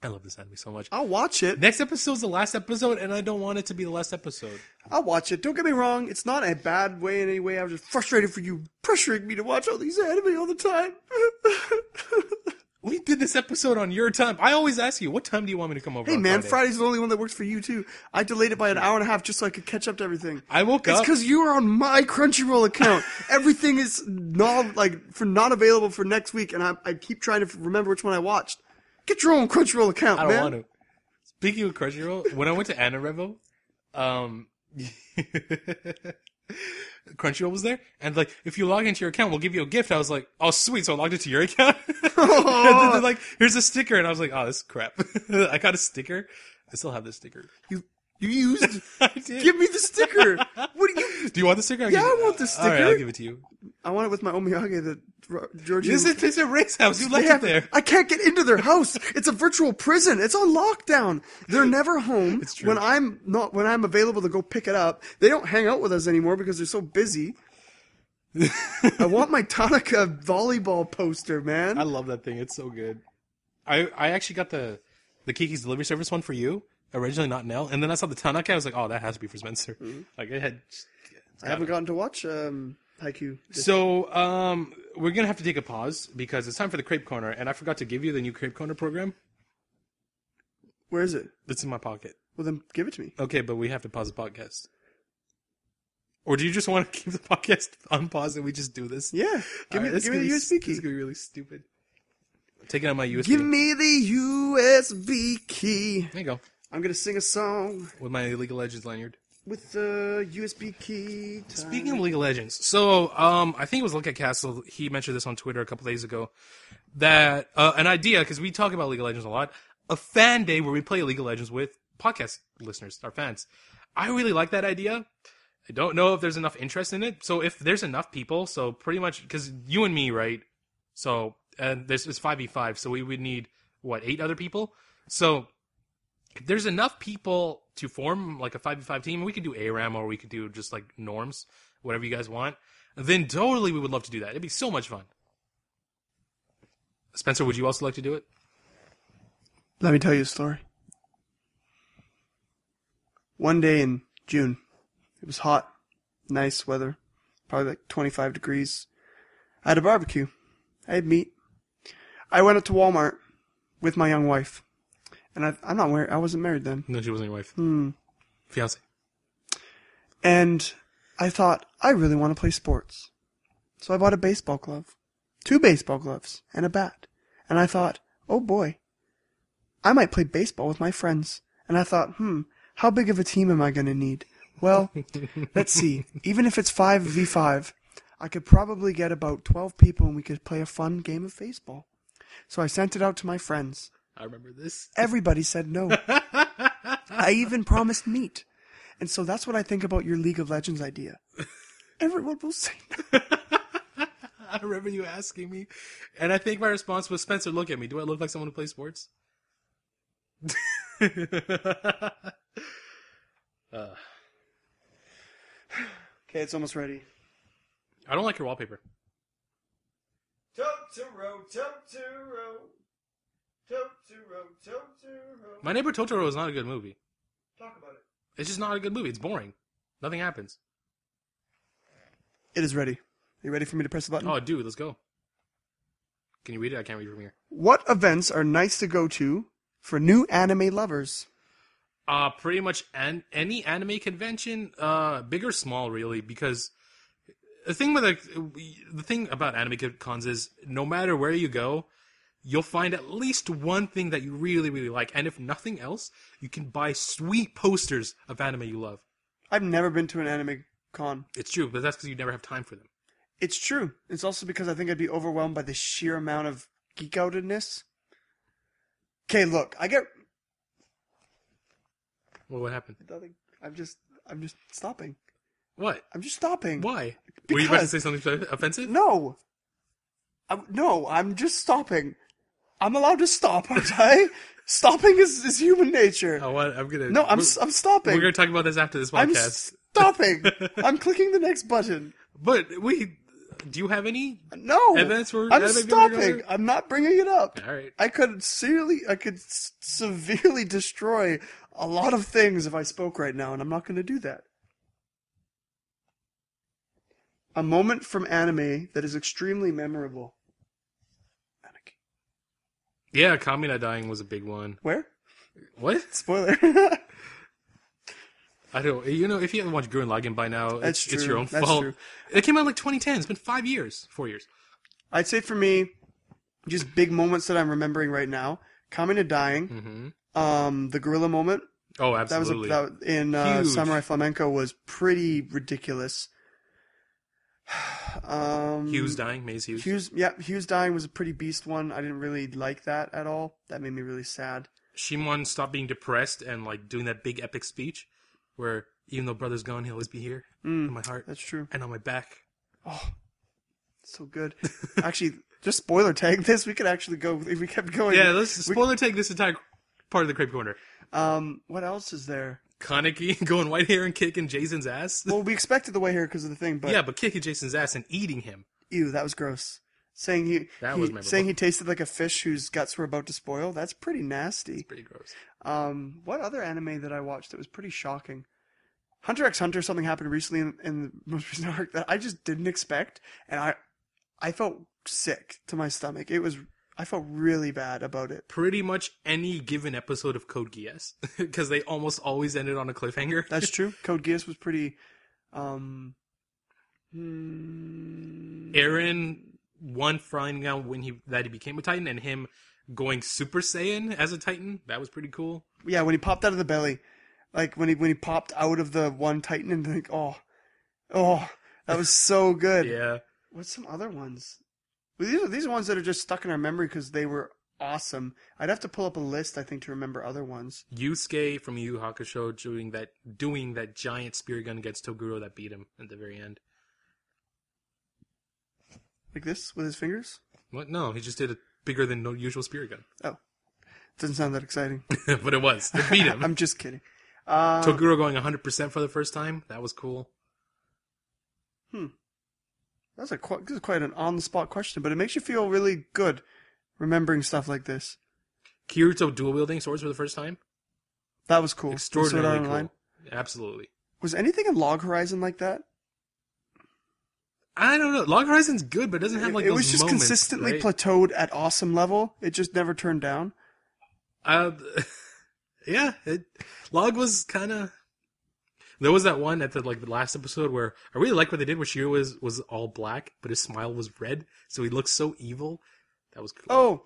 I love this anime so much. I'll watch it. Next episode's the last episode, and I don't want it to be the last episode. I'll watch it. Don't get me wrong. It's not a bad way in any way. I was just frustrated for you pressuring me to watch all these anime all the time. We did this episode on your time. I always ask you, what time do you want me to come over? Hey, on man, Friday? Friday's the only one that works for you, too. I delayed it by an hour and a half just so I could catch up to everything. I woke up. It's because you are on my Crunchyroll account. Everything is not available for next week, and I keep trying to remember which one I watched. Get your own Crunchyroll account, I man. don't want to. Speaking of Crunchyroll, when I went to Anna Revo, Crunchyroll was there, and like, if you log into your account, we'll give you a gift. I was like, oh sweet, so I logged into your account. And then they're like, here's a sticker, and I was like, oh, this is crap. I got a sticker. I still have this sticker. You used. I did. Give me the sticker. What do you? Do you want the sticker? Yeah, I want the sticker. All right, I'll give it to you. I want it with my omiyage that Georgia. This is a race house. You left it there. I can't get into their house. It's a virtual prison. It's on lockdown. They're never home. It's true. When I'm available to go pick it up. They don't hang out with us anymore because they're so busy. I want my Tanaka volleyball poster, man. I love that thing. It's so good. I actually got the Kiki's Delivery Service one for you. Originally not Nell. And then I saw the Tanaka. I was like, oh, that has to be for Spencer. Mm-hmm. Like, I haven't gotten to watch Haikyuu. So, we're going to have to take a pause because it's time for the Crepe Corner. And I forgot to give you the new Crepe Corner program. Where is it? It's in my pocket. Well, then give it to me. Okay, but we have to pause the podcast. Or do you just want to keep the podcast unpaused and we just do this? Yeah. Give me the USB key. This is going to be really stupid. I'm taking out my USB. Give me the USB key. There you go. I'm going to sing a song. With my League of Legends lanyard. With the USB key time. Speaking of League of Legends, so I think it was Look at Castle. He mentioned this on Twitter a couple days ago. That an idea, because we talk about League of Legends a lot, a fan day where we play League of Legends with podcast listeners, our fans. I really like that idea. I don't know if there's enough interest in it. So if there's enough people, so pretty much, because you and me, right? So it's 5v5, so we would need, 8 other people? So if there's enough people to form like a 5v5 team, we could do ARAM or we could do just like norms, whatever you guys want, then totally we would love to do that. It'd be so much fun. Spencer, would you also like to do it? Let me tell you a story. One day in June, it was hot, nice weather, probably like 25 degrees. I had a barbecue. I had meat. I went up to Walmart with my young wife. And I'm not married. I wasn't married then. No, she wasn't your wife. Fiance. And I thought, I really want to play sports. So I bought a baseball glove. 2 baseball gloves. And a bat. And I thought, oh boy. I might play baseball with my friends. And I thought, how big of a team am I going to need? Well, let's see. Even if it's 5v5, I could probably get about 12 people and we could play a fun game of baseball. So I sent it out to my friends. I remember this. Everybody said no. I even promised meat. And so that's what I think about your League of Legends idea. Everyone will say no. I remember you asking me. And I think my response was, Spencer, look at me. Do I look like someone who plays sports? Okay, it's almost ready. I don't like your wallpaper. Totoro. My Neighbor Totoro is not a good movie. Talk about it. It's just not a good movie. It's boring. Nothing happens. It is ready. Are you ready for me to press the button? Oh, dude, let's go. Can you read it? I can't read from here. What events are nice to go to for new anime lovers? Pretty much any anime convention, big or small, really, because the thing about anime cons is no matter where you go, you'll find at least one thing that you really, really like, and if nothing else, you can buy sweet posters of anime you love. I've never been to an anime con. It's true, but that's because you never have time for them. It's true. It's also because I think I'd be overwhelmed by the sheer amount of geek-outedness. Okay, look, I get... Well, what happened? Nothing. I'm just stopping. What? I'm just stopping. Why? Because... Were you about to say something offensive? No. I'm just stopping. I'm allowed to stop, aren't I? Stopping is human nature. Oh, what? I'm gonna... No, I'm stopping. We're gonna talk about this after this podcast. I'm stopping. I'm clicking the next button. But do you have any? No. Events where I'm anime stopping. I'm not bringing it up. All right. I could severely destroy a lot of things if I spoke right now, and I'm not going to do that. A moment from anime that is extremely memorable. Yeah, Akame Ga dying was a big one. Where? What? Spoiler. I don't. You know, if you haven't watched Gurren Lagann by now, it's your own That's fault. true. It came out in like 2010. It's been 4 years. I'd say for me, just big moments that I'm remembering right now. Kamina dying. Mm-hmm. The gorilla moment. Oh, absolutely. That was in Samurai Flamenco was pretty ridiculous. Hughes dying. Maze Hughes. Hughes dying was a pretty beast one. I didn't really like that at all. That made me really sad. Shimon stopped being depressed and like doing that big epic speech where even though brother's gone, he'll always be here in my heart. That's true. And on my back. Oh, so good. Actually, just spoiler tag this. We could actually go if we kept going. Yeah, let's spoiler tag this entire part of the Crepe Corner. What else is there? Kaneki going white hair and kicking Jason's ass. Well, we expected the white hair because of the thing, but... Yeah, but kicking Jason's ass and eating him. Ew, that was gross. Saying he tasted like a fish whose guts were about to spoil, that's pretty nasty. It's pretty gross. What other anime that I watched that was pretty shocking? Hunter x Hunter, something happened recently in the most recent arc that I just didn't expect, and I felt sick to my stomach. I felt really bad about it. Pretty much any given episode of Code Geass, because they almost always ended on a cliffhanger. That's true. Code Geass was pretty... Eren, finding out that he became a Titan, and him going Super Saiyan as a Titan, that was pretty cool. Yeah, when he popped out of the belly. Like, when he popped out of the one Titan and like, oh, that was so good. Yeah. What's some other ones? Well, these are ones that are just stuck in our memory because they were awesome. I'd have to pull up a list, I think, to remember other ones. Yusuke from Yu Yu Hakusho doing that giant spear gun against Toguro that beat him at the very end. Like this, with his fingers? What? No, he just did a bigger than usual spear gun. Oh. Doesn't sound that exciting. But it was. It beat him. I'm just kidding. Toguro going 100% for the first time. That was cool. This is quite an on-the-spot question, but it makes you feel really good remembering stuff like this. Kirito dual-wielding swords for the first time. That was cool. Extraordinarily cool. Absolutely. Was anything in Log Horizon like that? I don't know. Log Horizon's good, but it doesn't have like It those was just moments, consistently right? plateaued at awesome level. It just never turned down. Uh, yeah, Log was kind of. There was that one at the last episode where I really liked what they did, where Shiro was all black, but his smile was red, so he looked so evil. That was cool. Oh,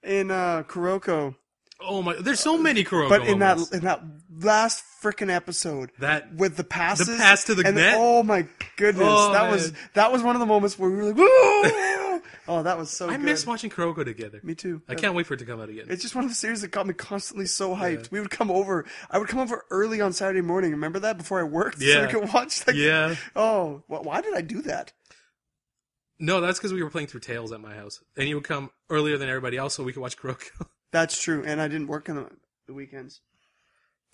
in Kuroko. Oh my! There's so many Kuroko But in moments. that last frickin' episode, That with the passes, the pass to the and net? oh my goodness, Oh, that was one of the moments where we were like, whoa! Oh, that was so I good. miss watching Kuroko together. Me too. I can't wait for it to come out again. It's just one of the series that got me constantly so hyped. Yeah. We would come over. I would come over early on Saturday morning. Remember that before I worked, so Yeah. we could watch. Like, Yeah. Oh, why did I do that? No, that's because we were playing through Tales at my house, and you would come earlier than everybody else, so we could watch Kuroko. That's true, and I didn't work on the weekends.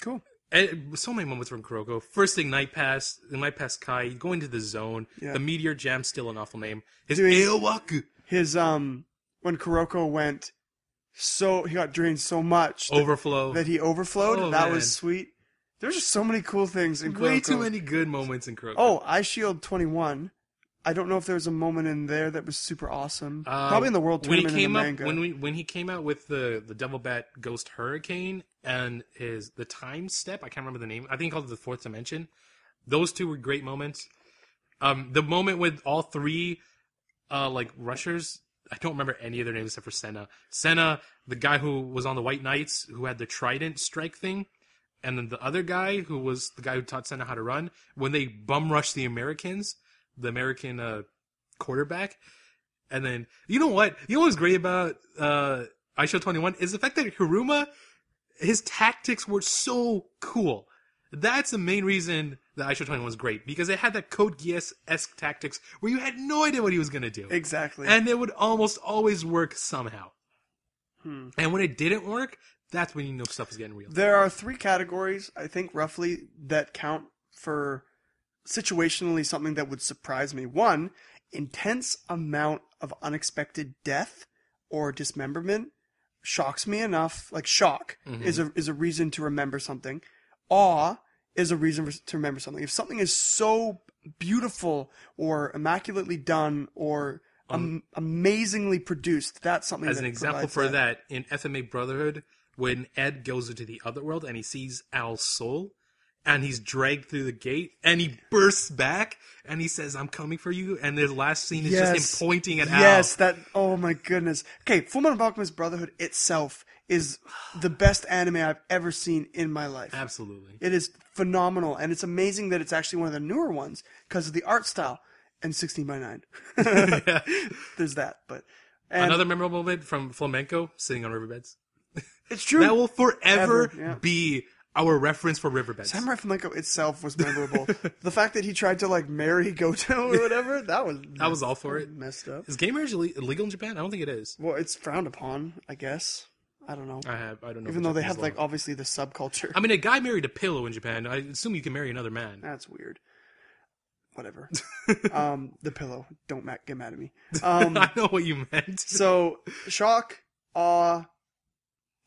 Cool. And so many moments from Kuroko. First thing, Night Pass Kai, going to the zone. Yeah. The Meteor Jam, still an awful name. His Doing- Eowaku. His when Kuroko went, so he got drained so much Overflow. that he overflowed. Oh, that man. was sweet. There's just so many cool things in Kuroko. Way too many good moments in Kuroko. Oh, Ice Shield 21. I don't know if there was a moment in there that was super awesome. Probably in the World Tournament in the manga. When he came out with the Devil Bat Ghost Hurricane and the Time Step, I can't remember the name. I think he called it the Fourth Dimension. Those two were great moments. The moment with all three rushers, I don't remember any of their names except for Senna. Senna, the guy who was on the White Knights, who had the Trident strike thing, and then the other guy who was the guy who taught Senna how to run. When they bum rushed the American quarterback, and then you know what? You know what's great about iShow 21 is the fact that Hiruma, his tactics were so cool. That's the main reason that iShow 21 was great, because it had that Code Geass-esque tactics where you had no idea what he was going to do. Exactly. And it would almost always work somehow. And when it didn't work, that's when you know stuff is getting real. There are 3 categories, I think, roughly, that count for situationally something that would surprise me. 1, intense amount of unexpected death or dismemberment shocks me enough. Like, shock is a reason to remember something. Awe is a reason to remember something. If something is so beautiful or immaculately done or amazingly produced, that's something As that an example provides for that, in FMA Brotherhood, when Ed goes into the other world and he sees Al's soul, and he's dragged through the gate, and he bursts back, and he says, "I'm coming for you," and the last scene is just him pointing at Al. Yes, oh my goodness. Okay, Fullmetal Alchemist Brotherhood itself is the best anime I've ever seen in my life. Absolutely. It is phenomenal, and it's amazing that it's actually one of the newer ones because of the art style and 16:9. Yeah. There's that, but Another memorable moment from Flamenco, sitting on riverbeds. it's true. That will forever yeah. be our reference for riverbeds. Samurai Flamenco itself was memorable. The fact that he tried to marry Goto or whatever, that was all for it. Messed up. Is gay marriage illegal in Japan? I don't think it is. Well, it's frowned upon, I guess. I don't know. I don't know. Even though they have obviously the subculture. I mean, a guy married a pillow in Japan. I assume you can marry another man. That's weird. Whatever. The pillow. Don't get mad at me. I know what you meant. So, shock, awe,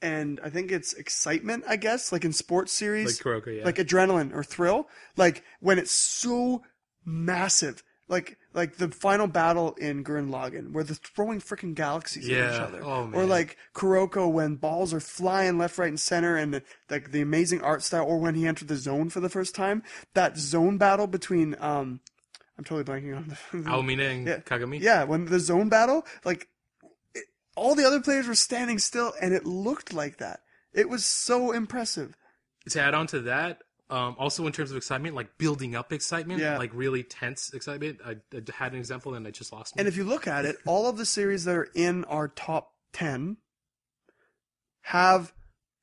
and I think it's excitement, I guess, like in sports series. Like Kuroko, yeah. Like adrenaline or thrill. Like when it's so massive. Like the final battle in Gurren Lagann, where they're throwing freaking galaxies at each other. Oh, man. Or like Kuroko when balls are flying left, right, and center, and the amazing art style. Or when he entered the zone for the first time, that zone battle between I'm totally blanking on the Aomine and Kagami. Yeah, when the zone battle, all the other players were standing still, and it looked like that. It was so impressive. To add on to that, also in terms of excitement, like building up excitement, Yeah. like really tense excitement. I had an example and I just lost me. And if you look at it, all of the series that are in our top 10 have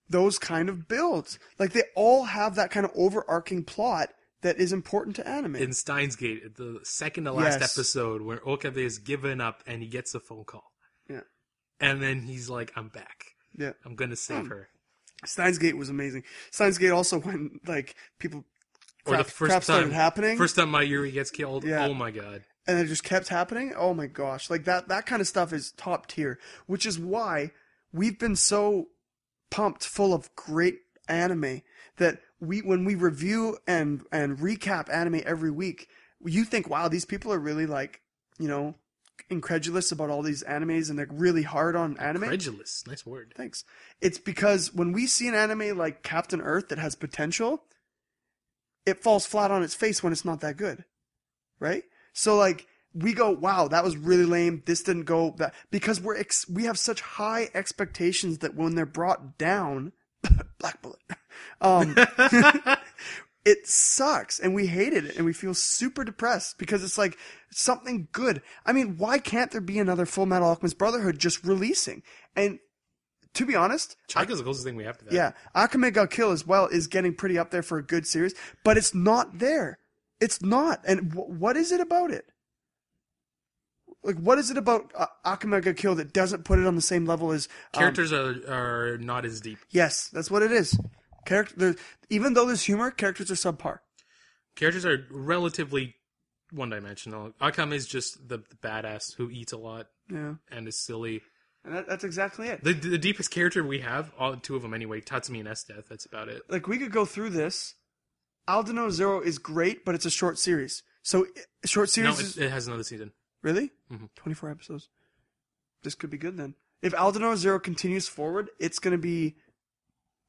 those kind of builds. Like, they all have that kind of overarching plot that is important to anime. In Steins Gate, the second to last Yes. episode, where Okabe is given up and he gets a phone call. Yeah. And then he's like, I'm back. Yeah. I'm going to save her. Steins Gate was amazing. Steins Gate also when, people... Or the crap started happening. First time Mayuri gets killed. Yeah. Oh my god. And it just kept happening. Oh my gosh. That kind of stuff is top tier, which is why we've been so pumped full of great anime that when we review and recap anime every week, you think, wow, these people are really incredulous about all these animes and they're really hard on anime. Incredulous. Nice word. Thanks. It's because when we see an anime like Captain Earth that has potential, it falls flat on its face when it's not that good. Right? So like, we go, wow, that was really lame. This didn't go that, because we have such high expectations that when they're brought down, Black Bullet, it sucks and we hated it and we feel super depressed because it's like something good. I mean, why can't there be another Full Metal Alchemist Brotherhood just releasing? And to be honest, Chika's the closest thing we have to that. Yeah, Akame Ga Kill as well is getting pretty up there for a good series, but it's not there. It's not. And what is it about it? Like, what is it about Akame Ga Kill that doesn't put it on the same level as... Characters are not as deep. Yes, that's what it is. Even though there's humor, characters are subpar. Characters are relatively one-dimensional. Akame is just the badass who eats a lot and is silly. And that's exactly it. The deepest character we have, all two of them anyway, Tatsumi and Death, that's about it. Like, we could go through this. Aldnoah Zero is great, but it's a short series. So, short series... No, it has another season. Really? Mm-hmm. 24 episodes. This could be good then. If Aldnoah Zero continues forward, it's going to be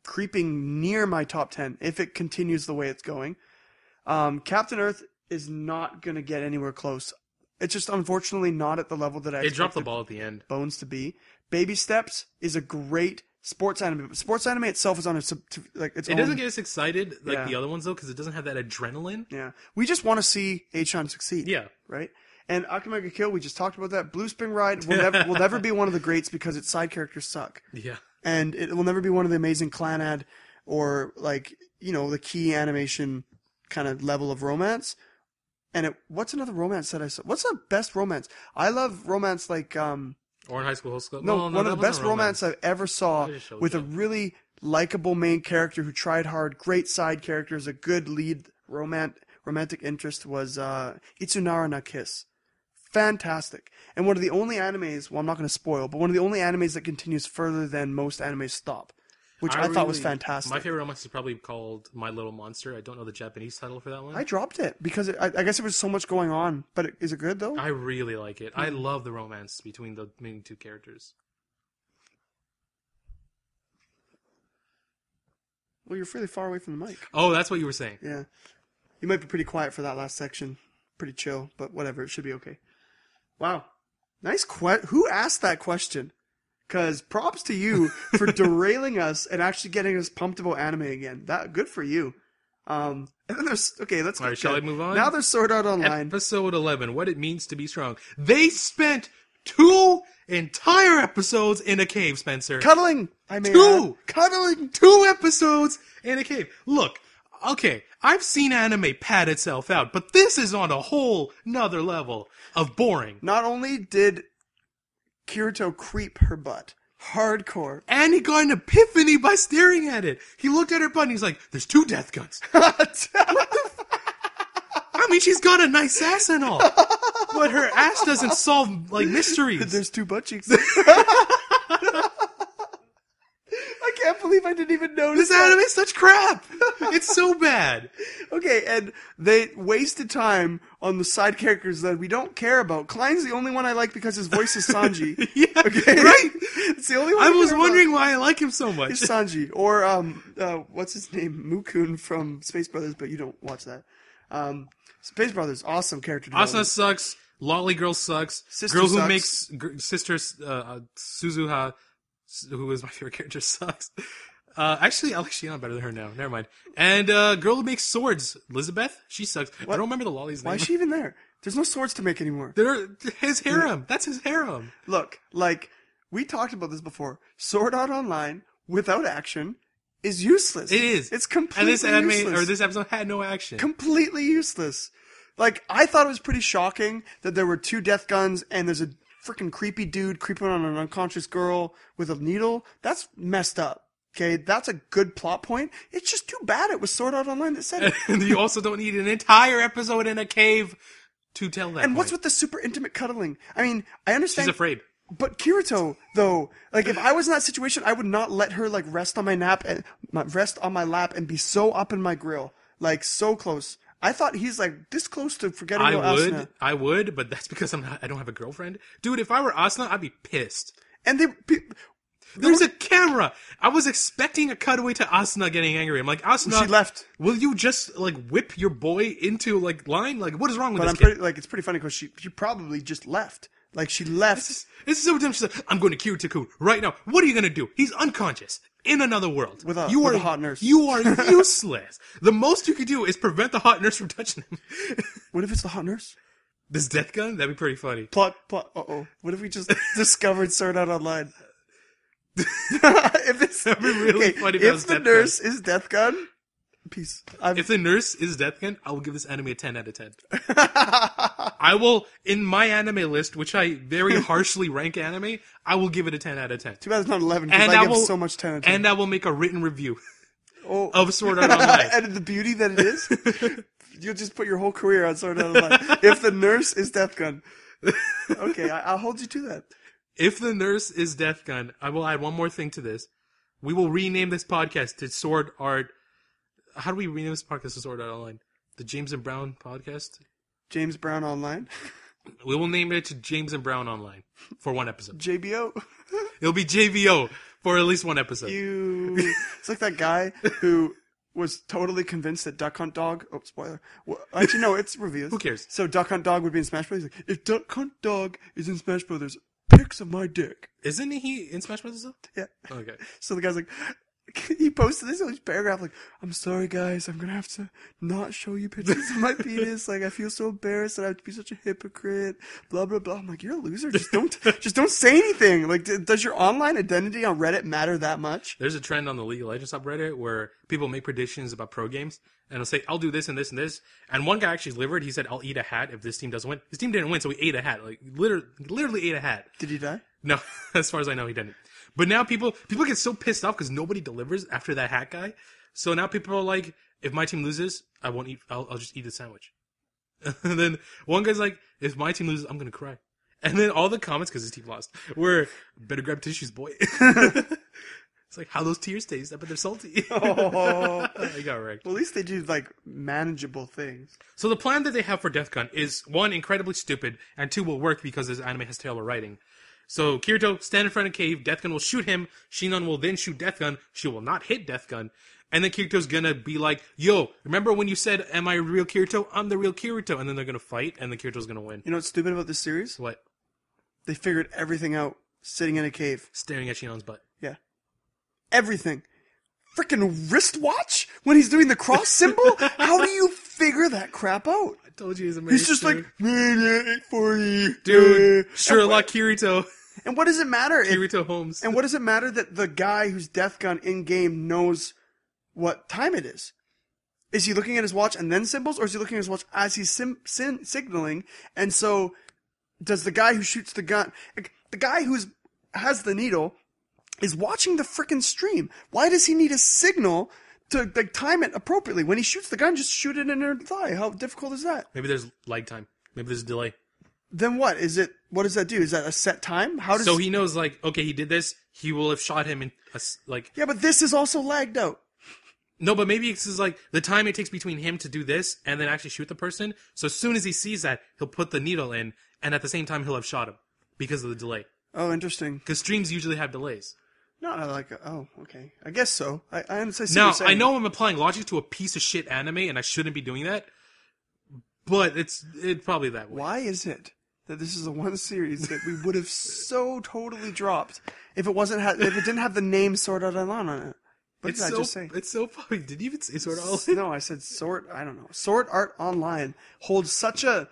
creeping near my top 10 if it continues the way it's going. Captain Earth is not going to get anywhere close. It's just unfortunately not at the level that I expected. It dropped the ball at the end. Bones to be. Baby Steps is a great sports anime. Sports anime itself is on its own. Doesn't get us excited like the other ones though, because it doesn't have that adrenaline. Yeah, we just want to see H-on succeed. Yeah, right. And Akame Ga Kill, we just talked about that. Blue Spring Ride will never be one of the greats because its side characters suck. Yeah. And it will never be one of the amazing Clanad or the key animation kind of level of romance. And what's another romance that I saw? What's the best romance? I love romance like Or in High School Host Club. No, one of the best romance I've ever saw with a really likable main character who tried hard, great side characters, a good lead romantic interest was Itsunara na Kiss. Fantastic. And one of the only animes, well, I'm not going to spoil, but one of the only animes that continues further than most animes stop, which I thought was fantastic. My favorite romance is probably called My Little Monster. I don't know the Japanese title for that one. I dropped it because I guess there was so much going on, but is it good though? I really like it. I love the romance between the main two characters. Well, you're fairly far away from the mic. Oh, that's what you were saying. Yeah. You might be pretty quiet for that last section. Pretty chill, but whatever. It should be okay. Wow. Nice Who asked that question? Because props to you for derailing us and actually getting us pumped about anime again. Good for you. And then let's All right, shall I move on? Now there's Sword Art Online. Episode 11, What It Means to Be Strong. They spent 2 entire episodes in a cave, Spencer. Cuddling! Cuddling! 2 episodes in a cave. Look, okay, I've seen anime pad itself out, but this is on a whole nother level of boring. Not only did Kirito creep her butt, hardcore, and he got an epiphany by staring at it. He looked at her butt and he's like, there's 2 death guns. I mean, she's got a nice ass and all, but her ass doesn't solve, mysteries. There's 2 butt cheeks. I can't believe I didn't even notice this anime is such crap. It's so bad. Okay, and they wasted time on the side characters that we don't care about. Klein's the only one I like because his voice is Sanji. Yeah, okay? Right? It's the only one I was wondering why I like him so much. It's Sanji. Or, what's his name? Mukun from Space Brothers, but you don't watch that. Space Brothers, awesome character development. Asuna sucks. Lolly Girl sucks. Sister Girl who sucks. makes sister Suzuha, who is my favorite character, sucks. Actually, I like Shion better than her now. Never mind. And girl who makes swords, Elizabeth, she sucks. What? I don't remember the Lolly's name. Why is she even there? There's no swords to make anymore. His harem. That's his harem. Look, we talked about this before. Sword Art Online without action is useless. It is. It's completely useless. This episode had no action. Completely useless. I thought it was pretty shocking that there were 2 death guns and there's a freaking creepy dude creeping on an unconscious girl with a needle. That's messed up. Okay, that's a good plot point. It's just too bad it was Sword Art Online that said it. And you also don't need an entire episode in a cave to tell that. And what's with the super intimate cuddling? I mean, I understand. She's afraid. But Kirito, though, if I was in that situation, I would not let her rest on my lap and be so up in my grill, so close. I thought he's like this close to forgetting about Asuna. I would, but that's because I don't have a girlfriend. Dude, if I were Asuna, I'd be pissed. And there's a camera. I was expecting a cutaway to Asuna getting angry. I'm like, Asuna, she left. Will you just like whip your boy into like line? Like, what is wrong with this kid? Like, it's pretty funny because she probably just left. Like she left. This is so dumb. She's like, I'm going to Kirito-kun right now. What are you gonna do? He's unconscious in another world. With a hot nurse. You are useless. The most you could do is prevent the hot nurse from touching him. What if it's the hot nurse? This death gun? That'd be pretty funny. Plot. Uh-oh. What if we just discovered Sword Art Online? That'd be really funny if the nurse is Death Gun, peace. If the nurse is Death Gun, I will give this anime a 10 out of 10. I will, in my anime list, which I very harshly rank anime, I will give it a 10 out of 10. Too bad it's not 11, because I give so much 10 out of 10. And I will make a written review of Sword Art Online. And the beauty that it is, you'll just put your whole career on Sword Art Online. If the nurse is Death Gun. Okay, I'll hold you to that. If the nurse is Death Gun, I will add one more thing to this. We will rename this podcast to Sword Art. How do we rename this podcast to Sword Art Online? The James and Brown podcast? James Brown Online? We will name it to James and Brown Online for one episode. JBO? It'll be JVO for at least one episode. It's like that guy who was totally convinced that Duck Hunt Dog... Oh, spoiler. Well, actually, no, it's reviews. Who cares? So Duck Hunt Dog would be in Smash Bros. He's like, if Duck Hunt Dog is in Smash Brothers... pics of my dick. Isn't he in Smash Bros. Though? Yeah. Okay. So the guy's like, he posted this huge paragraph like, I'm sorry guys, I'm gonna have to not show you pictures of my penis. Like, I feel so embarrassed that I have to be such a hypocrite. Blah blah blah. I'm like, you're a loser. Just don't say anything. Like, does your online identity on Reddit matter that much? There's a trend on the League of Legends subreddit where people make predictions about pro games. And it'll say, I'll do this and this and this. And one guy actually delivered. He said, I'll eat a hat if this team doesn't win. His team didn't win, so he ate a hat. Like, literally ate a hat. Did he die? No, as far as I know, he didn't. But now people get so pissed off because nobody delivers after that hat guy. So now people are like, if my team loses, I won't eat. I'll just eat a sandwich. And then one guy's like, if my team loses, I'm going to cry. And then all the comments, because his team lost, were, better grab tissues, boy. It's like how those tears taste. I bet they're salty. Oh. I got wrecked. Well, at least they do, like, manageable things. So the plan that they have for Death Gun is, one, incredibly stupid, and two, will work because this anime has terrible writing. So Kirito stand in front of a cave, Death Gun will shoot him, Shinon will then shoot Death Gun, she will not hit Death Gun, and then Kirito's gonna be like, yo, remember when you said, am I real Kirito? I'm the real Kirito. And then they're gonna fight, and then Kirito's gonna win. You know what's stupid about this series? What? They figured everything out sitting in a cave. Staring at Shinon's butt. Yeah. Everything. Freaking wristwatch when he's doing the cross symbol? How do you figure that crap out? I told you he's amazing. He's just like, 840. Dude, Sherlock Kirito. And what does it matter? Kirito Holmes. And what does it matter that the guy who's Death Gun in-game knows what time it is? Is he looking at his watch and then symbols, or is he looking at his watch as he's signaling? And so, does the guy who shoots the gun... The guy who has the needle... is watching the frickin' stream. Why does he need a signal to like time it appropriately? When he shoots the gun, just shoot it in her thigh. How difficult is that? Maybe there's lag time. Maybe there's a delay. Then what? What does that do? Is that a set time? So he knows, like, okay, he did this, he will have shot him in, like... Yeah, but this is also lagged out. No, but maybe it's just like the time it takes between him to do this and then actually shoot the person. So as soon as he sees that, he'll put the needle in, and at the same time, he'll have shot him because of the delay. Oh, interesting. Because streams usually have delays. No, okay. I guess so. I understand. Now, I know I'm applying logic to a piece of shit anime, and I shouldn't be doing that, but it's probably that way. Why is it that this is the one series that we would have so totally dropped if it didn't have the name Sword Art Online on it? What did I just say? It's so funny. Did you even say Sword Art Online? No, I said I don't know. Sword Art Online holds such a...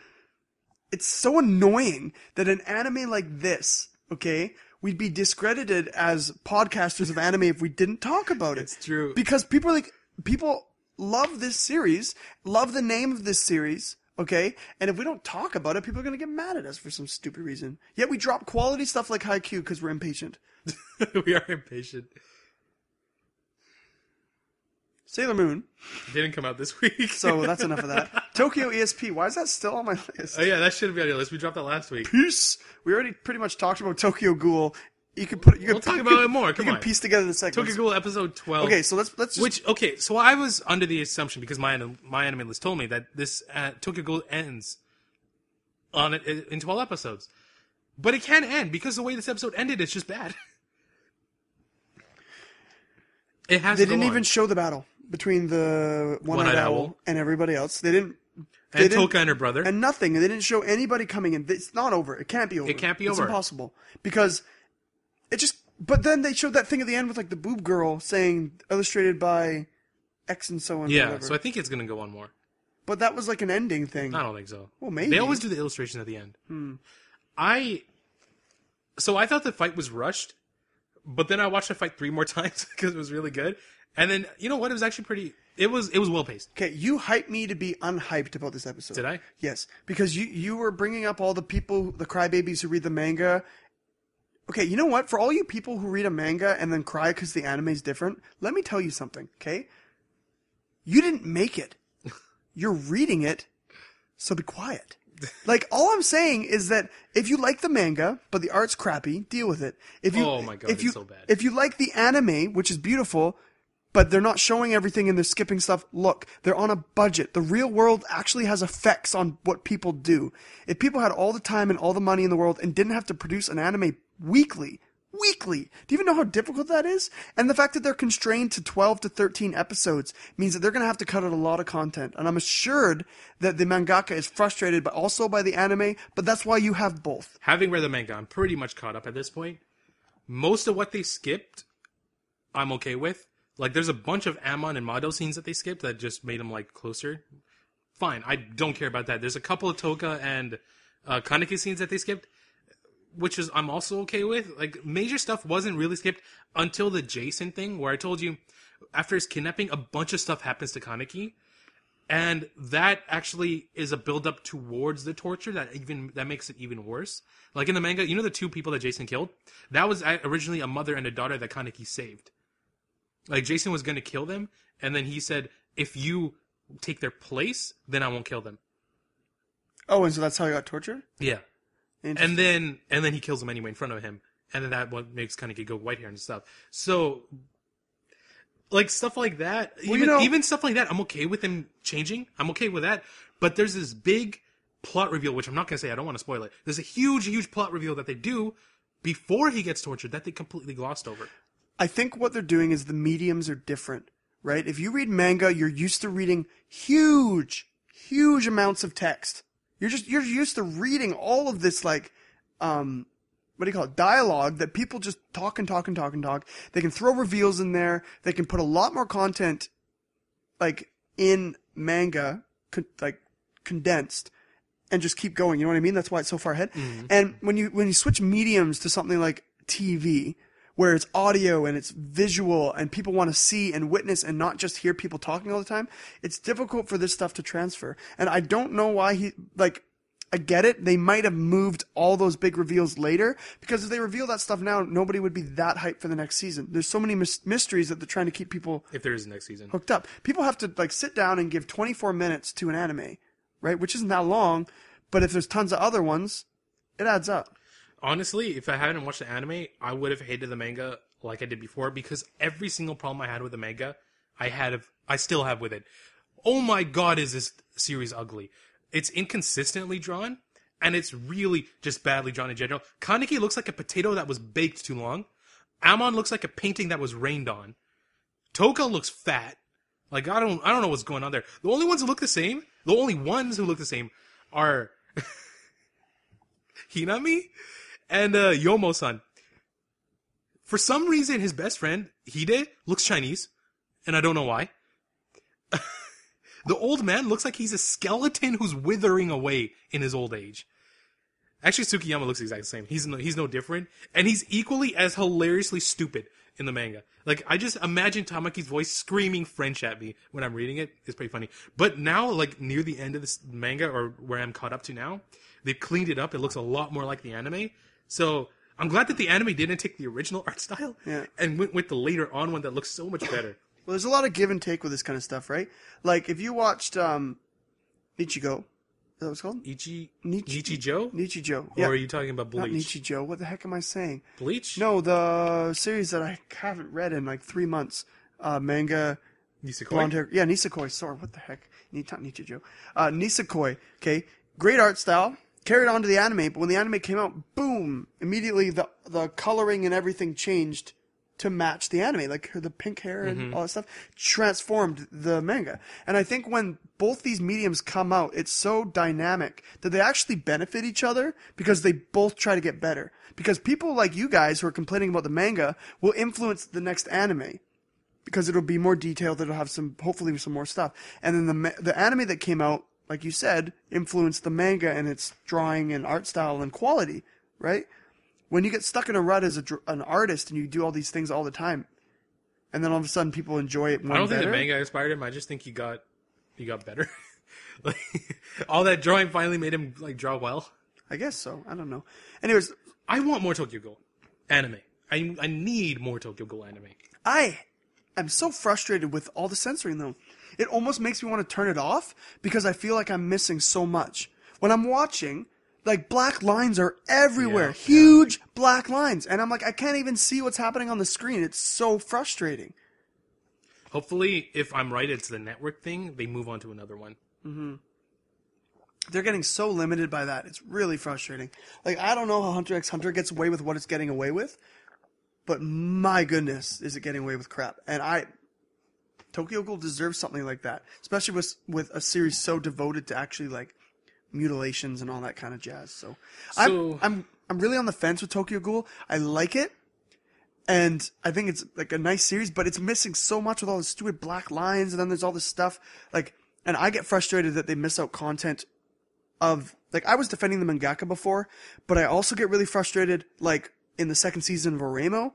It's so annoying that an anime like this, okay... We'd be discredited as podcasters of anime if we didn't talk about it. It's true. Because people love this series, love the name of this series, okay? And if we don't talk about it, people are going to get mad at us for some stupid reason. Yet we drop quality stuff like Haikyuu because we're impatient. We are impatient. Sailor Moon. Didn't come out this week. So that's enough of that. Tokyo ESP. Why is that still on my list? Oh yeah, that shouldn't be on your list. We dropped that last week. Peace. We already pretty much talked about Tokyo Ghoul You can put. We'll talk about it more. Come you on. can piece together the segments. Tokyo Ghoul episode 12. Okay, so let's just... So I was under the assumption, because my anime list told me that this Tokyo Ghoul ends in 12 episodes. But it can end, because the way this episode ended, it's just bad. It has They to go didn't on. even show the battle between the one-eyed owl and everybody else. They didn't... And Toka and her brother. And nothing. They didn't show anybody coming in. It's not over. It can't be over. It can't be It's over. impossible. Because it just... But then they showed that thing at the end with like the boob girl saying, illustrated by X and so on. Yeah, whatever. so I think it's going to go on more. But that was like an ending thing. I don't think so. Well, maybe. They always do the illustration at the end. So I thought the fight was rushed, but then I watched the fight 3 more times because it was really good. And then, you know what? It was actually pretty... It was well paced. Okay, you hyped me to be unhyped about this episode. Did I? Yes, because you were bringing up all the people, the crybabies who read the manga. Okay, you know what? For all you people who read a manga and then cry because the anime is different, let me tell you something, okay? You didn't make it. You're reading it, so be quiet. Like, all I'm saying is that if you like the manga, but the art's crappy, deal with it. Oh my god, it's so bad. If you like the anime, which is beautiful, but they're not showing everything and they're skipping stuff, look, they're on a budget. The real world actually has effects on what people do. If people had all the time and all the money in the world and didn't have to produce an anime weekly, do you even know how difficult that is? And the fact that they're constrained to 12 to 13 episodes means that they're going to have to cut out a lot of content. And I'm assured that the mangaka is frustrated, but also by the anime, but that's why you have both. Having read the manga, I'm pretty much caught up at this point. Most of what they skipped, I'm okay with. Like, there's a bunch of Amon and Mado scenes that they skipped that just made them, like, closer. Fine, I don't care about that. There's a couple of Toka and Kaneki scenes that they skipped, which is I'm also okay with. Like, major stuff wasn't really skipped until the Jason thing, where I told you, after his kidnapping, a bunch of stuff happens to Kaneki, and that actually is a build-up towards the torture that makes it even worse. Like, in the manga, you know the 2 people that Jason killed? That was originally a mother and a daughter that Kaneki saved. Like, Jason was going to kill them, and then he said, if you take their place, then I won't kill them. Oh, and so that's how he got tortured? Yeah. And then he kills them anyway in front of him. And then that what makes Kaneki go white hair and stuff. So, like, stuff like that, even stuff like that, I'm okay with him changing. I'm okay with that. But there's this big plot reveal, which I'm not going to say, I don't want to spoil it. There's a huge, huge plot reveal that they do before he gets tortured that they completely glossed over. I think what they're doing is the mediums are different, right? If you read manga, you're used to reading huge amounts of text. You're used to reading all of this, like, what do you call it? Dialogue that people just talk and talk and talk and talk. They can throw reveals in there. They can put a lot more content, like, in manga, like, condensed, and just keep going. You know what I mean? That's why it's so far ahead. Mm-hmm. And when you switch mediums to something like TV, where it's audio and it's visual and people want to see and witness and not just hear people talking all the time, it's difficult for this stuff to transfer. And I don't know why I get it. They might have moved all those big reveals later, because if they reveal that stuff now, nobody would be that hyped for the next season. There's so many mysteries that they're trying to keep people, if there is a next season, hooked up. People have to, like, sit down and give 24 minutes to an anime, right? Which isn't that long, but if there's tons of other ones, it adds up. Honestly, if I hadn't watched the anime, I would have hated the manga like I did before, because every single problem I had with the manga, I still have with it. Oh my god, is this series ugly. It's inconsistently drawn, and it's really just badly drawn in general. Kaneki looks like a potato that was baked too long. Amon looks like a painting that was rained on. Toka looks fat. Like, I don't know what's going on there. The only ones who look the same are Hinami and Yomo-san. For some reason, his best friend, Hide, looks Chinese, and I don't know why. The old man looks like he's a skeleton who's withering away in his old age. Actually, Tsukiyama looks exactly the same. He's no different, and he's equally as hilariously stupid in the manga. Like, I just imagine Tamaki's voice screaming French at me when I'm reading it. It's pretty funny. But now, like, near the end of this manga, or where I'm caught up to now, they've cleaned it up. It looks a lot more like the anime. So I'm glad that the anime didn't take the original art style and went with the later on one that looks so much better. Well, there's a lot of give and take with this kind of stuff, right? Like, if you watched Ichigo, that what it's called? Nichijou? Nichijou. Or are you talking about Not Bleach? Nichijou. What the heck am I saying? Bleach? No, the series that I haven't read in like 3 months. Manga. Nisekoi? Blonde hair. Yeah, Nisekoi. Sorry, what the heck? Not Nichijou. Nisekoi. Okay. Great art style. Carried on to the anime, but when the anime came out, boom! Immediately the coloring and everything changed to match the anime. Like the pink hair and all that stuff transformed the manga. And I think when both these mediums come out, it's so dynamic that they actually benefit each other because they both try to get better. Because people like you guys who are complaining about the manga will influence the next anime. Because it'll be more detailed, it'll have hopefully some more stuff. And then the anime that came out, like you said, influenced the manga and its drawing and art style and quality, right? When you get stuck in a rut as an artist and you do all these things all the time, and then all of a sudden people enjoy it more. I don't think the manga inspired him. I just think he got better. Like, all that drawing finally made him like draw well. I guess so. I don't know. Anyways, I want more Tokyo Ghoul anime. I need more Tokyo Ghoul anime. I'm so frustrated with all the censoring, though. It almost makes me want to turn it off because I feel like I'm missing so much. When I'm watching, like, black lines are everywhere. Huge black lines. And I'm like, I can't even see what's happening on the screen. It's so frustrating. Hopefully, if I'm right, it's the network thing. They move on to another one. Mm-hmm. They're getting so limited by that. It's really frustrating. Like, I don't know how Hunter x Hunter gets away with what it's getting away with. But my goodness, is it getting away with crap. And Tokyo Ghoul deserves something like that. Especially with a series so devoted to actually, like, mutilations and all that kind of jazz. So I'm really on the fence with Tokyo Ghoul. I like it. And I think it's, like, a nice series, but it's missing so much with all the stupid black lines, and then there's all this stuff. Like, and I get frustrated that they miss out content of, like, I was defending the mangaka before, but I also get really frustrated, like, in the second season of Oremo,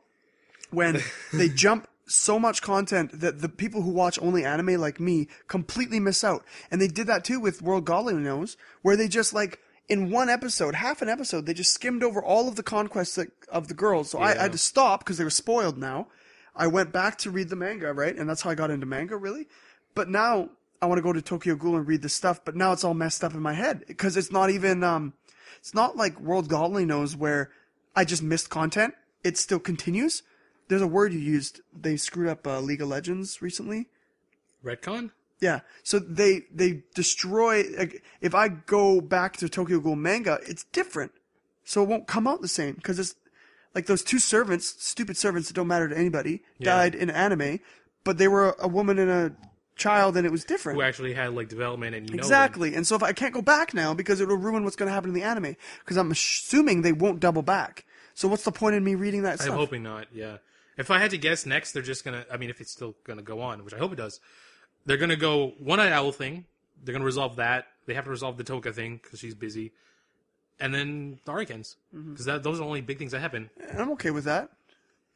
when they jump so much content that the people who watch only anime like me completely miss out. And they did that too with World Godly Knows, where they just, like, in one episode, half an episode, they just skimmed over all of the conquests of the girls. So I had to stop because they were spoiled now. I went back to read the manga, right? And that's how I got into manga, really. But now I want to go to Tokyo Ghoul and read the stuff, but now it's all messed up in my head because it's not even, it's not like World Godly Knows where I just missed content. It still continues. There's a word you used. They screwed up League of Legends recently. Retcon? Yeah. So they destroy. Like, if I go back to Tokyo Ghoul manga, it's different. So it won't come out the same because it's like those two servants, stupid servants that don't matter to anybody, died in anime, but they were a woman and a child, and it was different. Who actually had, like, development, and exactly. And so if I can't go back now because it'll ruin what's going to happen in the anime, because I'm assuming they won't double back. So what's the point in me reading that stuff? I'm hoping not. Yeah. If I had to guess next, they're just gonna. I mean, if it's still gonna go on, which I hope it does, they're gonna go One-Eyed Owl thing. They're gonna resolve that. They have to resolve the Toka thing because she's busy, and then the arc ends because those are the only big things that happen. And I'm okay with that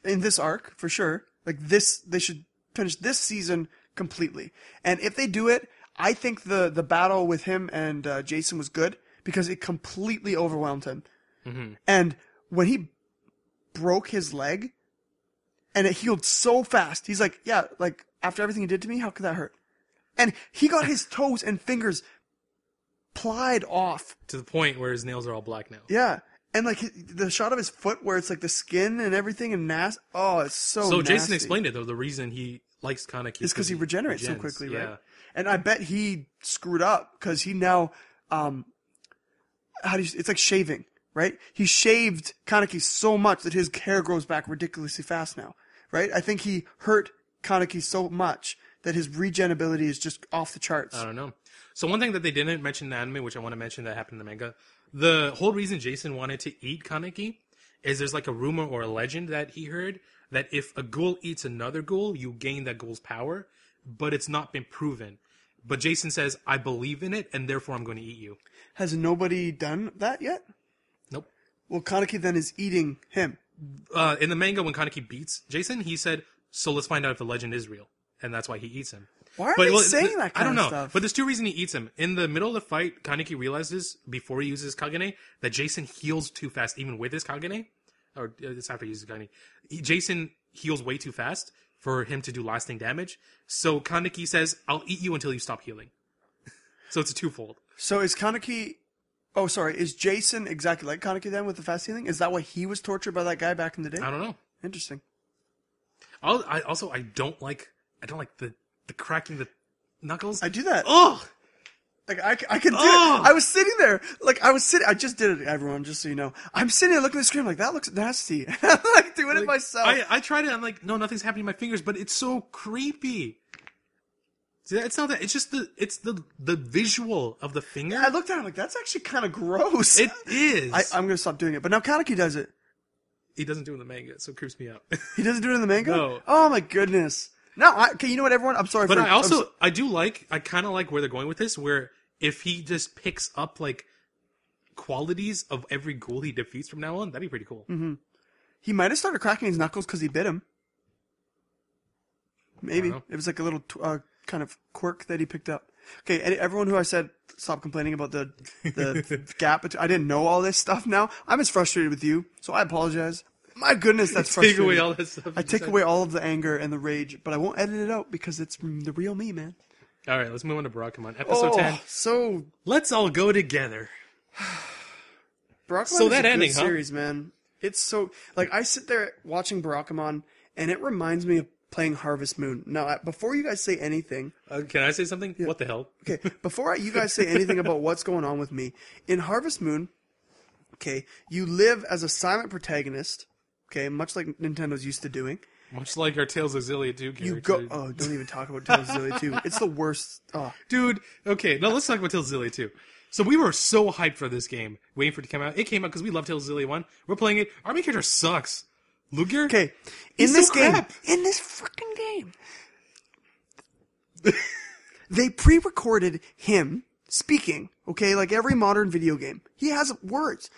in this arc for sure. Like this, they should finish this season completely. And if they do it, I think the battle with him and Jason was good because it completely overwhelmed him. Mm-hmm. And when he broke his leg and it healed so fast, he's like, yeah, like after everything he did to me, how could that hurt? And he got his toes and fingers plied off. To the point where his nails are all black now. Yeah. And like the shot of his foot where it's like the skin and everything and oh, it's so nasty. Jason explained it though. The reason he likes Kaneki is because he regenerates so quickly, right? Yeah. And I bet he screwed up because he now, it's like shaving, right? He shaved Kaneki so much that his hair grows back ridiculously fast now, right? I think he hurt Kaneki so much that his regen ability is just off the charts. I don't know. So one thing that they didn't mention in the anime, which I want to mention that happened in the manga, the whole reason Jason wanted to eat Kaneki is there's like a rumor or a legend that he heard that if a ghoul eats another ghoul, you gain that ghoul's power, but it's not been proven. But Jason says, I believe in it, and therefore I'm going to eat you. Has nobody done that yet? Nope. Well, Kaneki then is eating him. In the manga, when Kaneki beats Jason, he said, so let's find out if the legend is real. And that's why he eats him. Why are they saying that kind of stuff? I don't know. But there's two reasons he eats him. In the middle of the fight, Kaneki realizes, before he uses Kagane, that Jason heals too fast, even with his Kagane. Or it's after he uses Kagane. Jason heals way too fast for him to do lasting damage. So Kaneki says, I'll eat you until you stop healing. So it's a twofold. So is Kaneki... Oh, sorry. Is Jason exactly like Kaneki then with the fast healing? Is that why he was tortured by that guy back in the day? I don't know. Interesting. I don't like the cracking the knuckles. I do that. Oh! Like, I can do it. I was sitting there. I just did it, everyone, just so you know. I'm sitting there looking at the screen like, that looks nasty. I'm like doing it myself. I tried it. I'm like, no, nothing's happening to my fingers, but it's so creepy. See, it's not that. It's just the visual of the finger. I looked at it, I'm like, that's actually kind of gross. It is. I'm going to stop doing it. But now Kaneki does it. He doesn't do it in the manga, so it creeps me out. He doesn't do it in the manga? No. Oh my goodness. No, okay, you know what, everyone? I'm sorry. But I kind of like where they're going with this, where if he just picks up, like, qualities of every ghoul he defeats from now on, that'd be pretty cool. Mm-hmm. He might have started cracking his knuckles because he bit him. Maybe. It was like a little kind of quirk that he picked up. Okay, everyone who I said stop complaining about the gap. I didn't know all this stuff now. I'm as frustrated with you, so I apologize. My goodness, that's frustrating. Take away all that stuff. I take away all of the anger and the rage, but I won't edit it out because it's the real me, man. All right, let's move on to Barakamon. Episode 10. So let's all go together. Barakamon so is that a ending, good series, man. It's so... Like, I sit there watching Barakamon, and it reminds me of playing Harvest Moon. Now, before you guys say anything... can I say something? Yeah. What the hell? Okay, before you guys say anything about what's going on with me, in Harvest Moon, okay, you live as a silent protagonist, okay, much like Nintendo's used to doing. Much like our Tales of Xillia 2 character. You go... Oh, don't even talk about Tales of Xillia 2. It's the worst. Oh. Dude, okay, now let's talk about Tales of Xillia 2. So we were so hyped for this game, waiting for it to come out. It came out because we love Tales of Xillia 1. We're playing it. Our main character sucks. Luger? Okay, in this freaking game, they pre-recorded him speaking, okay, like every modern video game. He has words.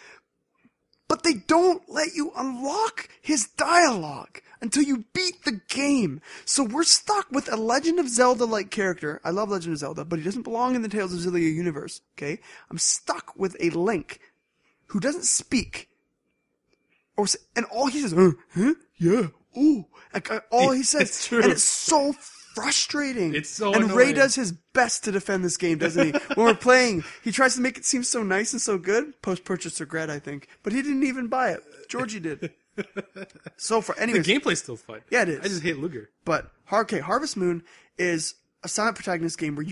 But they don't let you unlock his dialogue until you beat the game. So we're stuck with a Legend of Zelda-like character. I love Legend of Zelda, but he doesn't belong in the Tales of Xillia universe, okay? I'm stuck with a Link who doesn't speak. And all he says, huh? Yeah, ooh. All he says. True. And it's so frustrating. It's so And annoying. Ray does his best to defend this game, doesn't he? When we're playing, he tries to make it seem so nice and so good. Post-purchase regret, I think. But he didn't even buy it. Georgie did. Anyways. The gameplay's still fun. Yeah, it is. I just hate Luger. But, okay, Harvest Moon is a silent protagonist game where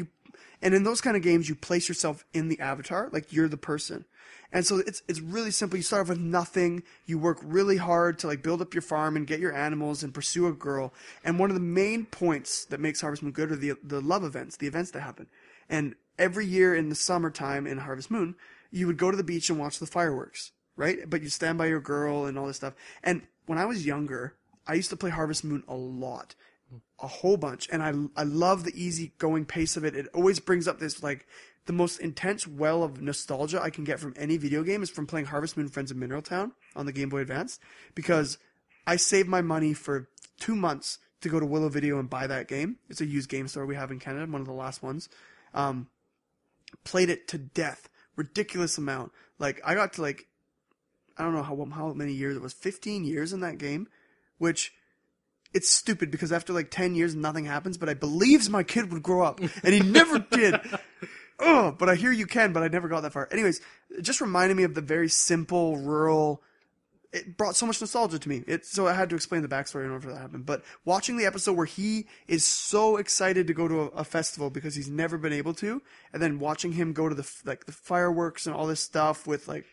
and in those kind of games, you place yourself in the avatar, like you're the person. And so it's really simple. You start off with nothing. You work really hard to like build up your farm and get your animals and pursue a girl. And one of the main points that makes Harvest Moon good are the love events, the events that happen. And every year in the summertime in Harvest Moon, you would go to the beach and watch the fireworks, right? But you stand by your girl and all this stuff. And when I was younger, I used to play Harvest Moon a lot. A whole bunch. And I love the easy going pace of it. It always brings up this like the most intense well of nostalgia I can get from any video game is from playing Harvest Moon Friends of Mineral Town on the Game Boy Advance, because I saved my money for 2 months to go to Willow Video and buy that game. It's a used game store we have in Canada, one of the last ones. Played it to death. Ridiculous amount. Like, I got to like, I don't know how many years it was, 15 years in that game, which... It's stupid because after like 10 years nothing happens, but I believed my kid would grow up, and he never did. Oh, but I hear you can, but I never got that far. Anyways, it just reminded me of the very simple, rural... It brought so much nostalgia to me. So I had to explain the backstory in order for that to happen. But watching the episode where he is so excited to go to a festival because he's never been able to, and then watching him go to the fireworks and all this stuff with like...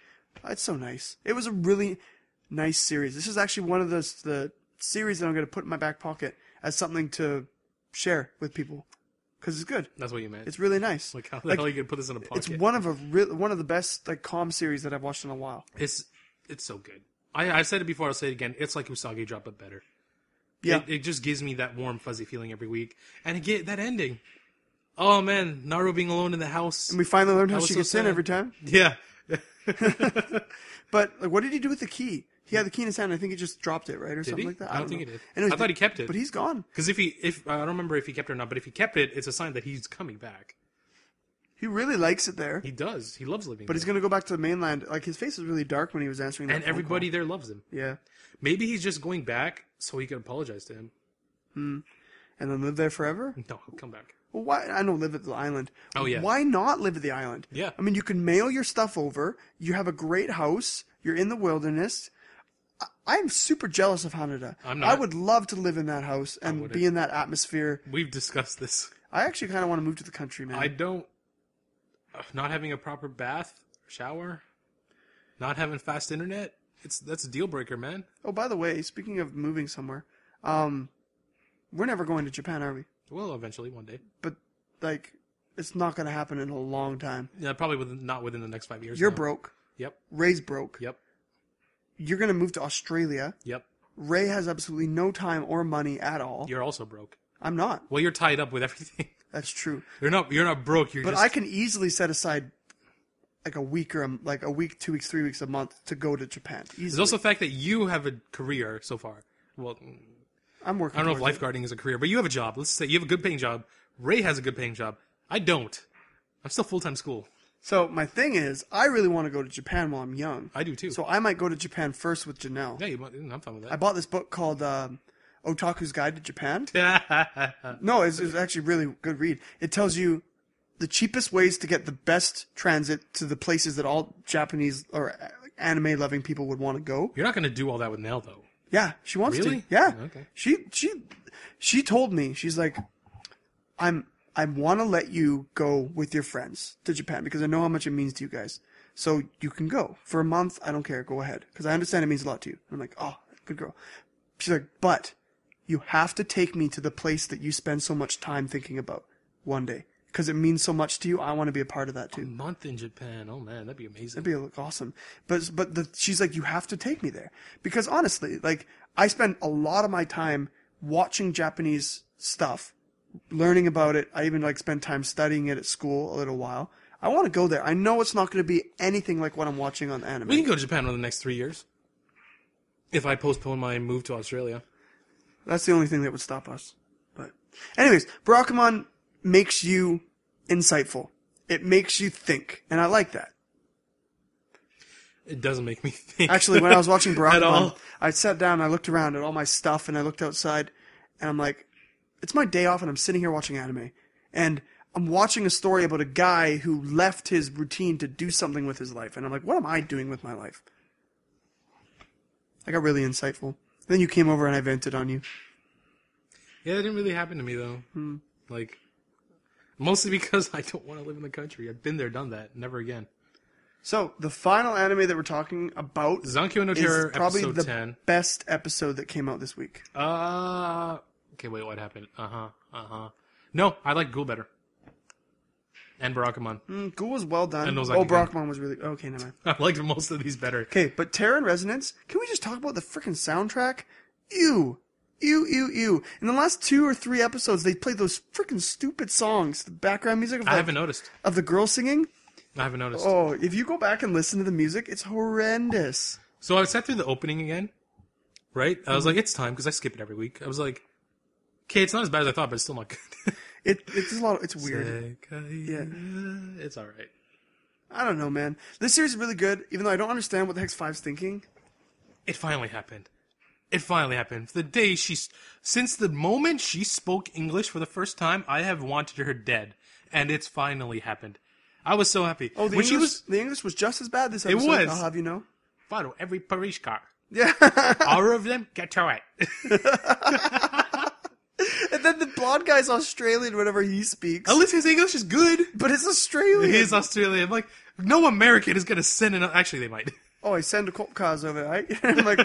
It's so nice. It was a really nice series. This is actually one of the series that I'm going to put in my back pocket as something to share with people because it's good. That's what you meant. It's really nice. Like, how the hell are you going to put this in a pocket? It's one of the best like calm series that I've watched in a while. It's so good. I said it before. I'll say it again. It's like Usagi Drop, but better. Yeah, it just gives me that warm, fuzzy feeling every week, and get that ending. Oh man, Naru being alone in the house, and we finally learned how she gets in sad. every time. Yeah. But like, what did he do with the key? He had the key in his hand. I think he just dropped it, right, or something like that. I don't think he did. Anyways, I thought he kept it. But he's gone. Because if I don't remember if he kept it or not, but if he kept it, it's a sign that he's coming back. He really likes it there. He does. He loves living but there. he's going to go back to the mainland. Like, his face was really dark when he was answering that and phone everybody call. there loves him. Yeah. Maybe he's just going back so he can apologize to him. And then live there forever? No, he'll come back. Well, why? I know live at the island. Oh, yeah. Why not live at the island? Yeah. I mean, you can mail your stuff over. You have a great house. You're in the wilderness. I'm super jealous of Hanada. I'm not. I would love to live in that house and be in that atmosphere. We've discussed this. I actually kind of want to move to the country, man. I don't. Not having a proper bath, shower, not having fast internet. That's a deal breaker, man. Oh, by the way, speaking of moving somewhere, we're never going to Japan, are we? Well, eventually, one day. But like, it's not going to happen in a long time. Yeah, probably not within the next 5 years. You're no. broke. Yep. Ray's broke. Yep. You're going to move to Australia. Yep. Ray has absolutely no time or money at all. You're also broke. I'm not. Well, you're tied up with everything. That's true. You're not broke. But I can easily set aside like a week, 2 weeks, 3 weeks a month to go to Japan. Easily. There's also the fact that you have a career so far. Well, I'm working. I don't know if lifeguarding is a career, but you have a job. Let's say you have a good paying job. Ray has a good paying job. I don't. I'm still full-time school. So my thing is, I really want to go to Japan while I'm young. I do too. So I might go to Japan first with Janelle. Yeah, I'm fine with I that. bought this book called Otaku's Guide to Japan. No, it's actually a really good read. It tells you the cheapest ways to get the best transit to the places that all Japanese or anime-loving people would want to go. You're not going to do all that with Nell, though. Yeah, she wants Really? to. Yeah. Okay. She told me, she's like, I want to let you go with your friends to Japan because I know how much it means to you guys. So you can go. For a month, I don't care. Go ahead. Because I understand it means a lot to you. I'm like, oh, good girl. She's like, but you have to take me to the place that you spend so much time thinking about one day. Because it means so much to you. I want to be a part of that too. A month in Japan. Oh, man, that'd be amazing. That'd be awesome. But she's like, you have to take me there. Because honestly, like, I spend a lot of my time watching Japanese stuff, learning about it. I even like spend time studying it at school a little while. I want to go there. I know it's not going to be anything like what I'm watching on anime. We can go to Japan in the next 3 years. If I postpone my move to Australia. That's the only thing that would stop us. But anyways, Barakamon makes you insightful. It makes you think. And I like that. It doesn't make me think. Actually, when I was watching At Barakamon, all. I sat down and I looked around at all my stuff and I looked outside and I'm like, it's my day off and I'm sitting here watching anime. And I'm watching a story about a guy who left his routine to do something with his life. And I'm like, what am I doing with my life? I got really insightful. Then you came over and I vented on you. Yeah, it didn't really happen to me, though. Like, mostly because I don't want to live in the country. I've been there, done that. Never again. So, the final anime that we're talking about Zankyo no is Terror, probably episode the 10. best episode that came out this week. Okay, wait, what happened? No, I like Ghoul better. And Barakamon. Ghoul was well done. And Nozaki-kun. Barakamon was really... Okay, never mind. I liked most of these better. Okay, but Terror and Resonance, can we just talk about the freaking soundtrack? Ew. Ew, ew, ew. In the last 2 or 3 episodes, they played those freaking stupid songs. The background music of I haven't noticed. Of the girl singing. I haven't noticed. Oh, if you go back and listen to the music, it's horrendous. So I sat through the opening again, right? I was like, it's time, because I skip it every week. I was like, okay, it's not as bad as I thought, but it's still not good. It's a lot. It's weird. Yeah. It's alright. I don't know, man. This series is really good, even though I don't understand what the heck's Five's thinking. It finally happened. It finally happened. Since the moment she spoke English for the first time, I have wanted her dead. And it's finally happened. I was so happy. Oh, the English was just as bad this episode. was. I'll have you know. Follow every Paris car. Yeah. All of them get to it. And then the blonde guy's Australian whenever he speaks. At least his English is good. But it's Australian. He is Australian. Like, no American is going to send an... Actually, they might. Oh, I send a cop cars over, right? I'm like,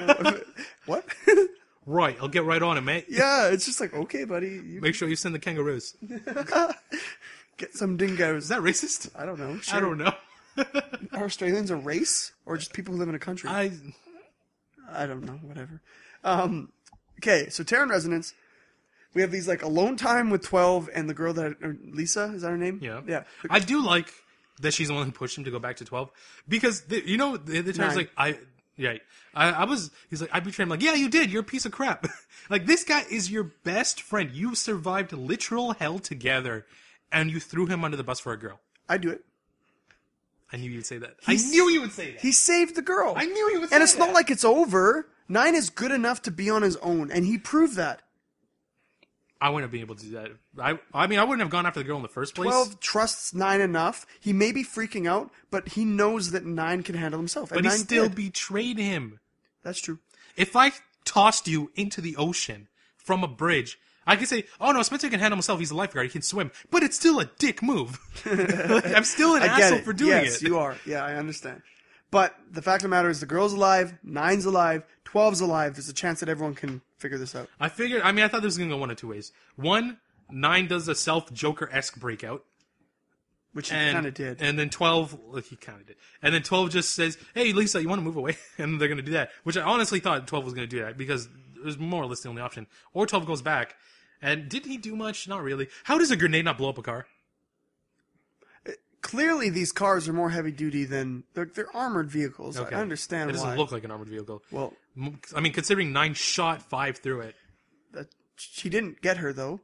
what? Right, I'll get right on it, mate. Yeah, it's just like, okay, buddy. Make sure you send the kangaroos. Get some dingoes. Is that racist? I don't know. Sure. I don't know. Are Australians a race? Or just people who live in a country? I don't know. Whatever. Okay, so Terror and Resonance. We have these, like, alone time with 12 and the girl Lisa, is that her name? Yeah. Yeah. I do like that she's the one who pushed him to go back to 12. Because, the time's like, he's like, I betrayed him. Like, yeah, you did. You're a piece of crap. Like, this guy is your best friend. You survived literal hell together. And you threw him under the bus for a girl. I'd do it. I knew you'd say that. I knew you would say that. He saved the girl. I knew he would say that. And it's not like it's over. 9 is good enough to be on his own, and he proved that. I wouldn't have been able to do that. I mean, I wouldn't have gone after the girl in the first place. 12 trusts 9 enough. He may be freaking out, but he knows that 9 can handle himself. But and he 9 still did. betrayed him. That's true. If I tossed you into the ocean from a bridge, I could say, oh no, Spencer can handle himself, he's a lifeguard, he can swim. But it's still a dick move. Like, I'm still an I get asshole it. for doing it. Yes, you are. Yeah, I understand. But the fact of the matter is the girl's alive, 9's alive, 12's alive. There's a chance that everyone can figure this out. I thought this was going to go one of two ways. One, 9 does a self-Joker-esque breakout. Which he kind of did. And then 12, well, he kind of did. And then 12 just says, hey, Lisa, you want to move away? And they're going to do that. Which I honestly thought 12 was going to do that because it was more or less the only option. Or 12 goes back. And did he do much? Not really. How does a grenade not blow up a car? Clearly, these cars are more heavy duty than they're armored vehicles. Okay. I understand It why. doesn't look like an armored vehicle. Well, I mean, considering 9 shot 5 through it. she didn't get her though.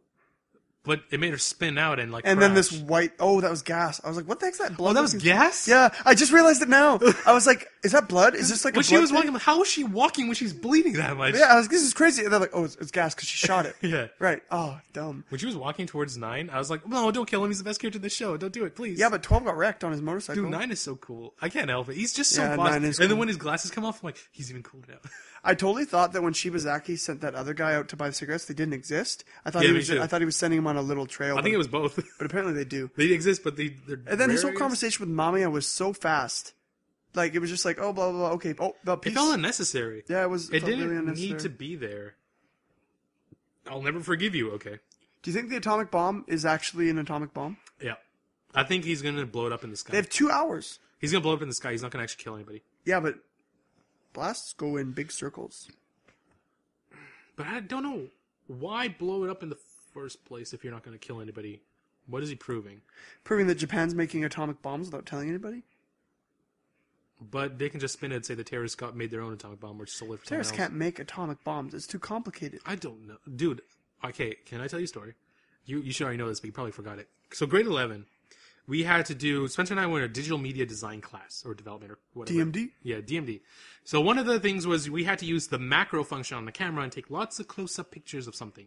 But it made her spin out and like. And crash. then this white. Oh, that was gas. I was like, what the heck's that blood? Oh, that was gas? Yeah, I just realized it now. I was like, is that blood? Is this like when a she blood was thing? walking, I'm like, how is she walking when she's bleeding that much? Yeah, I was like, this is crazy. And they're like, oh, it's gas because she shot it. Yeah. Right. Oh, dumb. When she was walking towards 9, I was like, no, don't kill him. He's the best character in the show. Don't do it, please. Yeah, but 12 got wrecked on his motorcycle. Dude, 9 is so cool. I can't help it. He's just so Yeah, boss. 9 is And then cool. when his glasses come off, I'm like, he's even cooler now. I totally thought that when Shibazaki sent that other guy out to buy the cigarettes, they didn't exist. I thought Yeah, he me was. too. I thought he was sending him on a little trail. I think it was both. but apparently they do. They exist, but they're And then his whole rare, I guess. conversation with Mamiya was so fast. Like, it was just like, oh, blah, blah, blah, okay. Oh, the It peace. felt unnecessary. Yeah, it was. It felt didn't really unnecessary. need to be there. I'll never forgive you, okay? Do you think the atomic bomb is actually an atomic bomb? Yeah. I think he's going to blow it up in the sky. They have 2 hours. He's going to blow it up in the sky. He's not going to actually kill anybody. Yeah, but blasts go in big circles. But I don't know. Why blow it up in the first place if you're not going to kill anybody? What is he proving? Proving that Japan's making atomic bombs without telling anybody? But they can just spin it and say the terrorists made their own atomic bomb or stole it from Terrorists someone else. can't make atomic bombs. It's too complicated. I don't know. Dude, okay, can I tell you a story? You should already know this, but you probably forgot it. So grade 11, we had to do, Spencer and I were in a digital media design class, or development, or whatever. DMD? Yeah, DMD. So one of the things was we had to use the macro function on the camera and take lots of close-up pictures of something.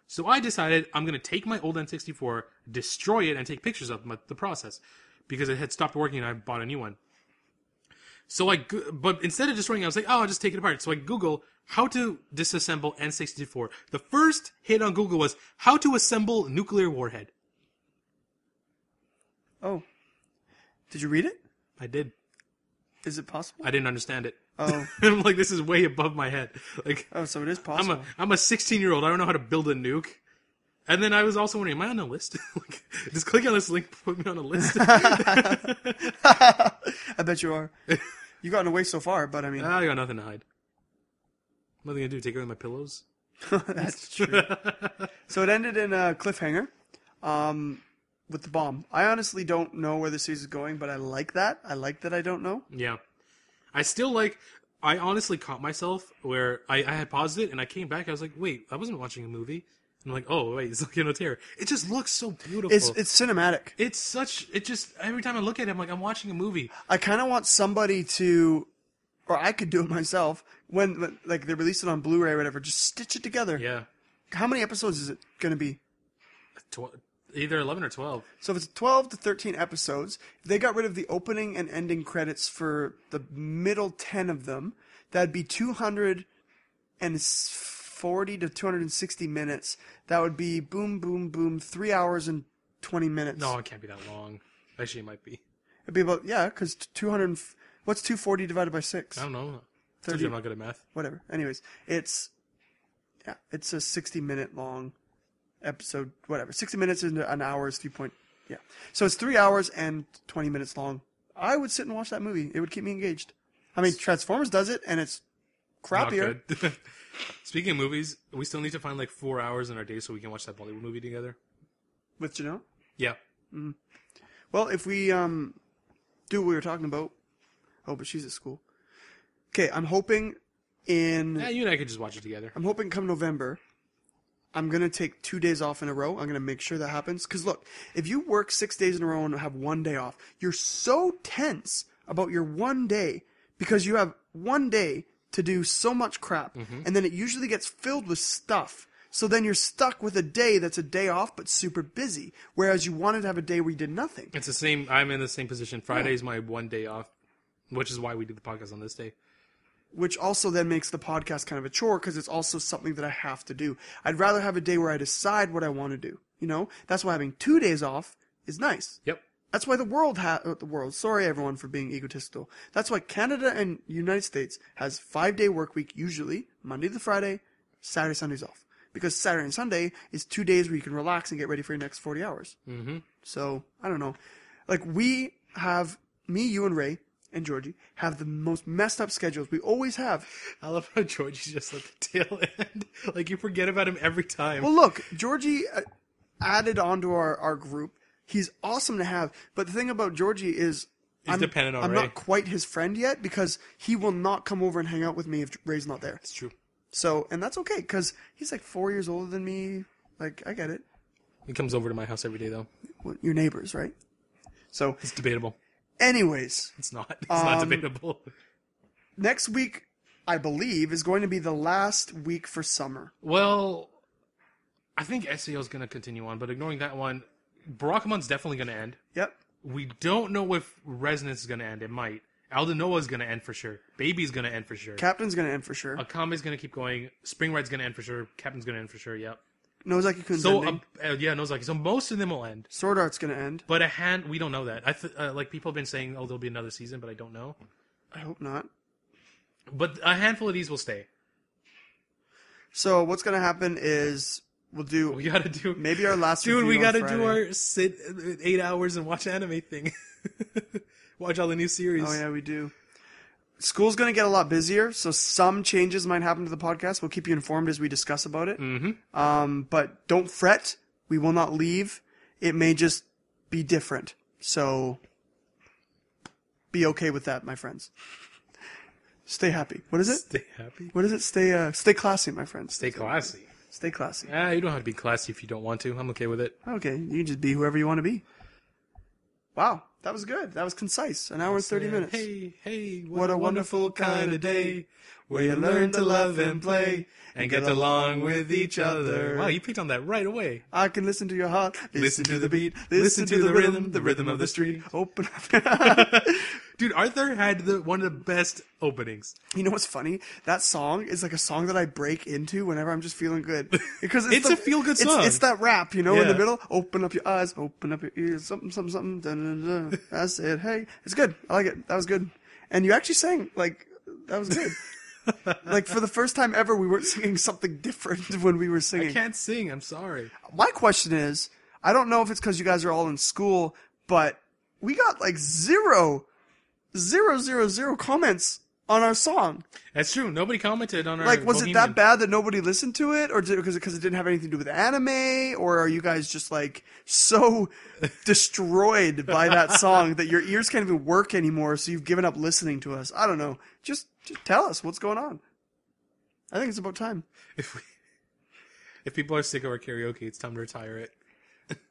So I decided I'm going to take my old N64, destroy it, and take pictures of the process. Because it had stopped working and I bought a new one. So but instead of destroying it, I was like, oh, I'll just take it apart. So I Google how to disassemble N64. The first hit on Google was how to assemble nuclear warhead. Oh. Did you read it? I did. Is it possible? I didn't understand it. Oh. I'm like, this is way above my head. Like, Oh, so it is possible. I'm a 16-year-old. I don't know how to build a nuke. And then I was also wondering, am I on a list? Like, just click on this link, put me on a list. I bet you are. You've gotten away so far, but I mean... I got nothing to hide. What are they going to do? Take away my pillows? That's true. So it ended in a cliffhanger with the bomb. I honestly don't know where the series is going, but I like that. I like that I don't know. Yeah. I honestly caught myself where I had paused it and I came back. I was like, wait, I wasn't watching a movie. And I'm like, oh, wait, it's Volcano Terror. It just looks so beautiful. It's cinematic. Every time I look at it, I'm like, I'm watching a movie. I kind of want somebody to, or I could do it myself, when like they release it on Blu-ray or whatever, just stitch it together. Yeah. How many episodes is it going to be? Either 11 or 12. So if it's 12 to 13 episodes, if they got rid of the opening and ending credits for the middle 10 of them, that'd be 240 to 260 minutes. That would be boom, boom, boom, 3 hours and 20 minutes. No, it can't be that long. Actually, it might be. It'd be about, yeah, because 200, what's 240 divided by 6? I don't know. 30. I'm not good at math. Whatever. Anyways, it's a 60-minute long episode, whatever. 60 minutes into an hour is 3 point, yeah. So it's 3 hours and 20 minutes long. I would sit and watch that movie. It would keep me engaged. I mean, Transformers does it, and it's crappier. Not good. Speaking of movies, we still need to find like 4 hours in our day so we can watch that Bollywood movie together. With Janelle? Yeah. Mm-hmm. Well, if we do what we were talking about. Oh, but she's at school. Okay, I'm hoping Yeah, you and I could just watch it together. I'm hoping come November, I'm going to take 2 days off in a row. I'm going to make sure that happens. Because look, if you work 6 days in a row and have 1 day off, you're so tense about your 1 day because you have 1 day to do so much crap. Mm-hmm. And then it usually gets filled with stuff. So then you're stuck with a day that's a day off but super busy. Whereas you wanted to have a day where you did nothing. It's the same. I'm in the same position. Friday is my one day off, which is why we do the podcast on this day. Which also then makes the podcast kind of a chore because it's also something that I have to do. I'd rather have a day where I decide what I want to do. You know? That's why having 2 days off is nice. Yep. That's why the world, sorry everyone for being egotistical. That's why Canada and United States has 5-day work week usually, Monday to Friday, Saturday, Sunday's off. Because Saturday and Sunday is 2 days where you can relax and get ready for your next 40 hours. Mm-hmm. So, I don't know. Like, we have, me, you, and Ray, and Georgie, have the most messed up schedules. We always have. I love how Georgie's just at the tail end. Like, you forget about him every time. Well, look, Georgie added onto our group. He's awesome to have. But the thing about Georgie is He's dependent on I'm Ray. not quite his friend yet because he will not come over and hang out with me if Ray's not there. It's true. So, and that's okay because he's like 4 years older than me. Like, I get it. He comes over to my house every day, though. Well, your neighbors, right? So, It's debatable. anyways. It's not. It's not debatable. Next week, I believe, is going to be the last week for summer. Well, I think SEO is going to continue on, but ignoring that one, Barakamon's definitely going to end. Yep. We don't know if Resonance is going to end. It might. Aldnoah is going to end for sure. Baby's going to end for sure. Captain's going to end for sure. Akame's going to keep going. Spring Ride's going to end for sure. Captain's going to end for sure, yep. Nozaki-kun's So, ending. Nozaki. So most of them will end. Sword Art's going to end. But we don't know that. Like, people have been saying, there'll be another season, but I don't know. I hope not. But a handful of these will stay. So what's going to happen is we gotta do maybe our last Dude, review we on gotta Friday. do our sit 8 hours and watch anime thing. Watch all the new series. Oh yeah, we do. School's going to get a lot busier, so some changes might happen to the podcast. We'll keep you informed as we discuss about it. Mm-hmm. But don't fret. We will not leave. It may just be different. So be okay with that, my friends. Stay happy. What is it? Stay happy. What is it? Stay classy, my friends. Stay classy. Stay classy. You don't have to be classy if you don't want to. I'm okay with it. Okay, you can just be whoever you want to be. Wow, that was good. That was concise. An hour and 30 minutes. Hey, What a wonderful kind of day where you learn to love and play and get along with each other. Wow, you picked on that right away. I can listen to your heart, Listen to the beat, listen to the rhythm of the street. Open up. Dude, Arthur had one of the best openings. You know what's funny? That song is like a song that I break into whenever I'm just feeling good. Because It's a feel-good song. It's that rap, in the Yeah. middle. Open up your eyes, open up your ears, something, something, something. Dun, dun, dun. I said, hey. It's good. I like it. That was good. And you actually sang, that was good. For the first time ever, we weren't singing something different when we were singing. I can't sing. I'm sorry. My question is, I don't know if it's because you guys are all in school, but we got zero comments on our song. That's true. Nobody commented on our Was it Bohemian. that bad that nobody listened to it? Or because it didn't have anything to do with anime? Or are you guys just so destroyed by that song that your ears can't even work anymore, so you've given up listening to us? I don't know. Just tell us what's going on. I think it's about time. If people are sick of our karaoke, it's time to retire it.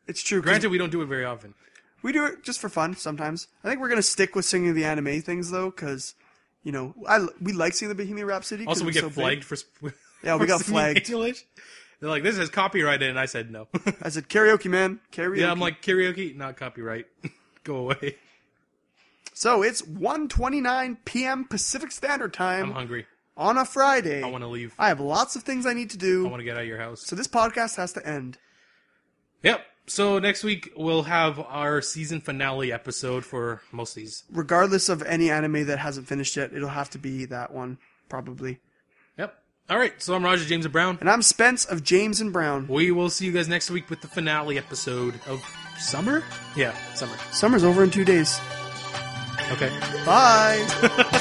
It's true. Granted, we don't do it very often. We do it just for fun sometimes. I think we're going to stick with singing the anime things, though, because, we like singing the Bohemian Rhapsody. Also, we it's get so flagged big. for Yeah, we got singing flagged. English. They're like, this is copyrighted, and I said no. I said, karaoke, man. Karaoke. Yeah, I'm like, karaoke, not copyright. Go away. So it's 1:29 p.m. Pacific Standard Time. I'm hungry. On a Friday. I want to leave. I have lots of things I need to do. I want to get out of your house. So this podcast has to end. Yep. So next week, we'll have our season finale episode for most of these. Regardless of any anime that hasn't finished yet, it'll have to be that one, probably. Yep. All right. So I'm Roger James and Brown. And I'm Spence of James and Brown. We will see you guys next week with the finale episode of summer? Yeah, summer. Summer's over in 2 days. Okay. Bye.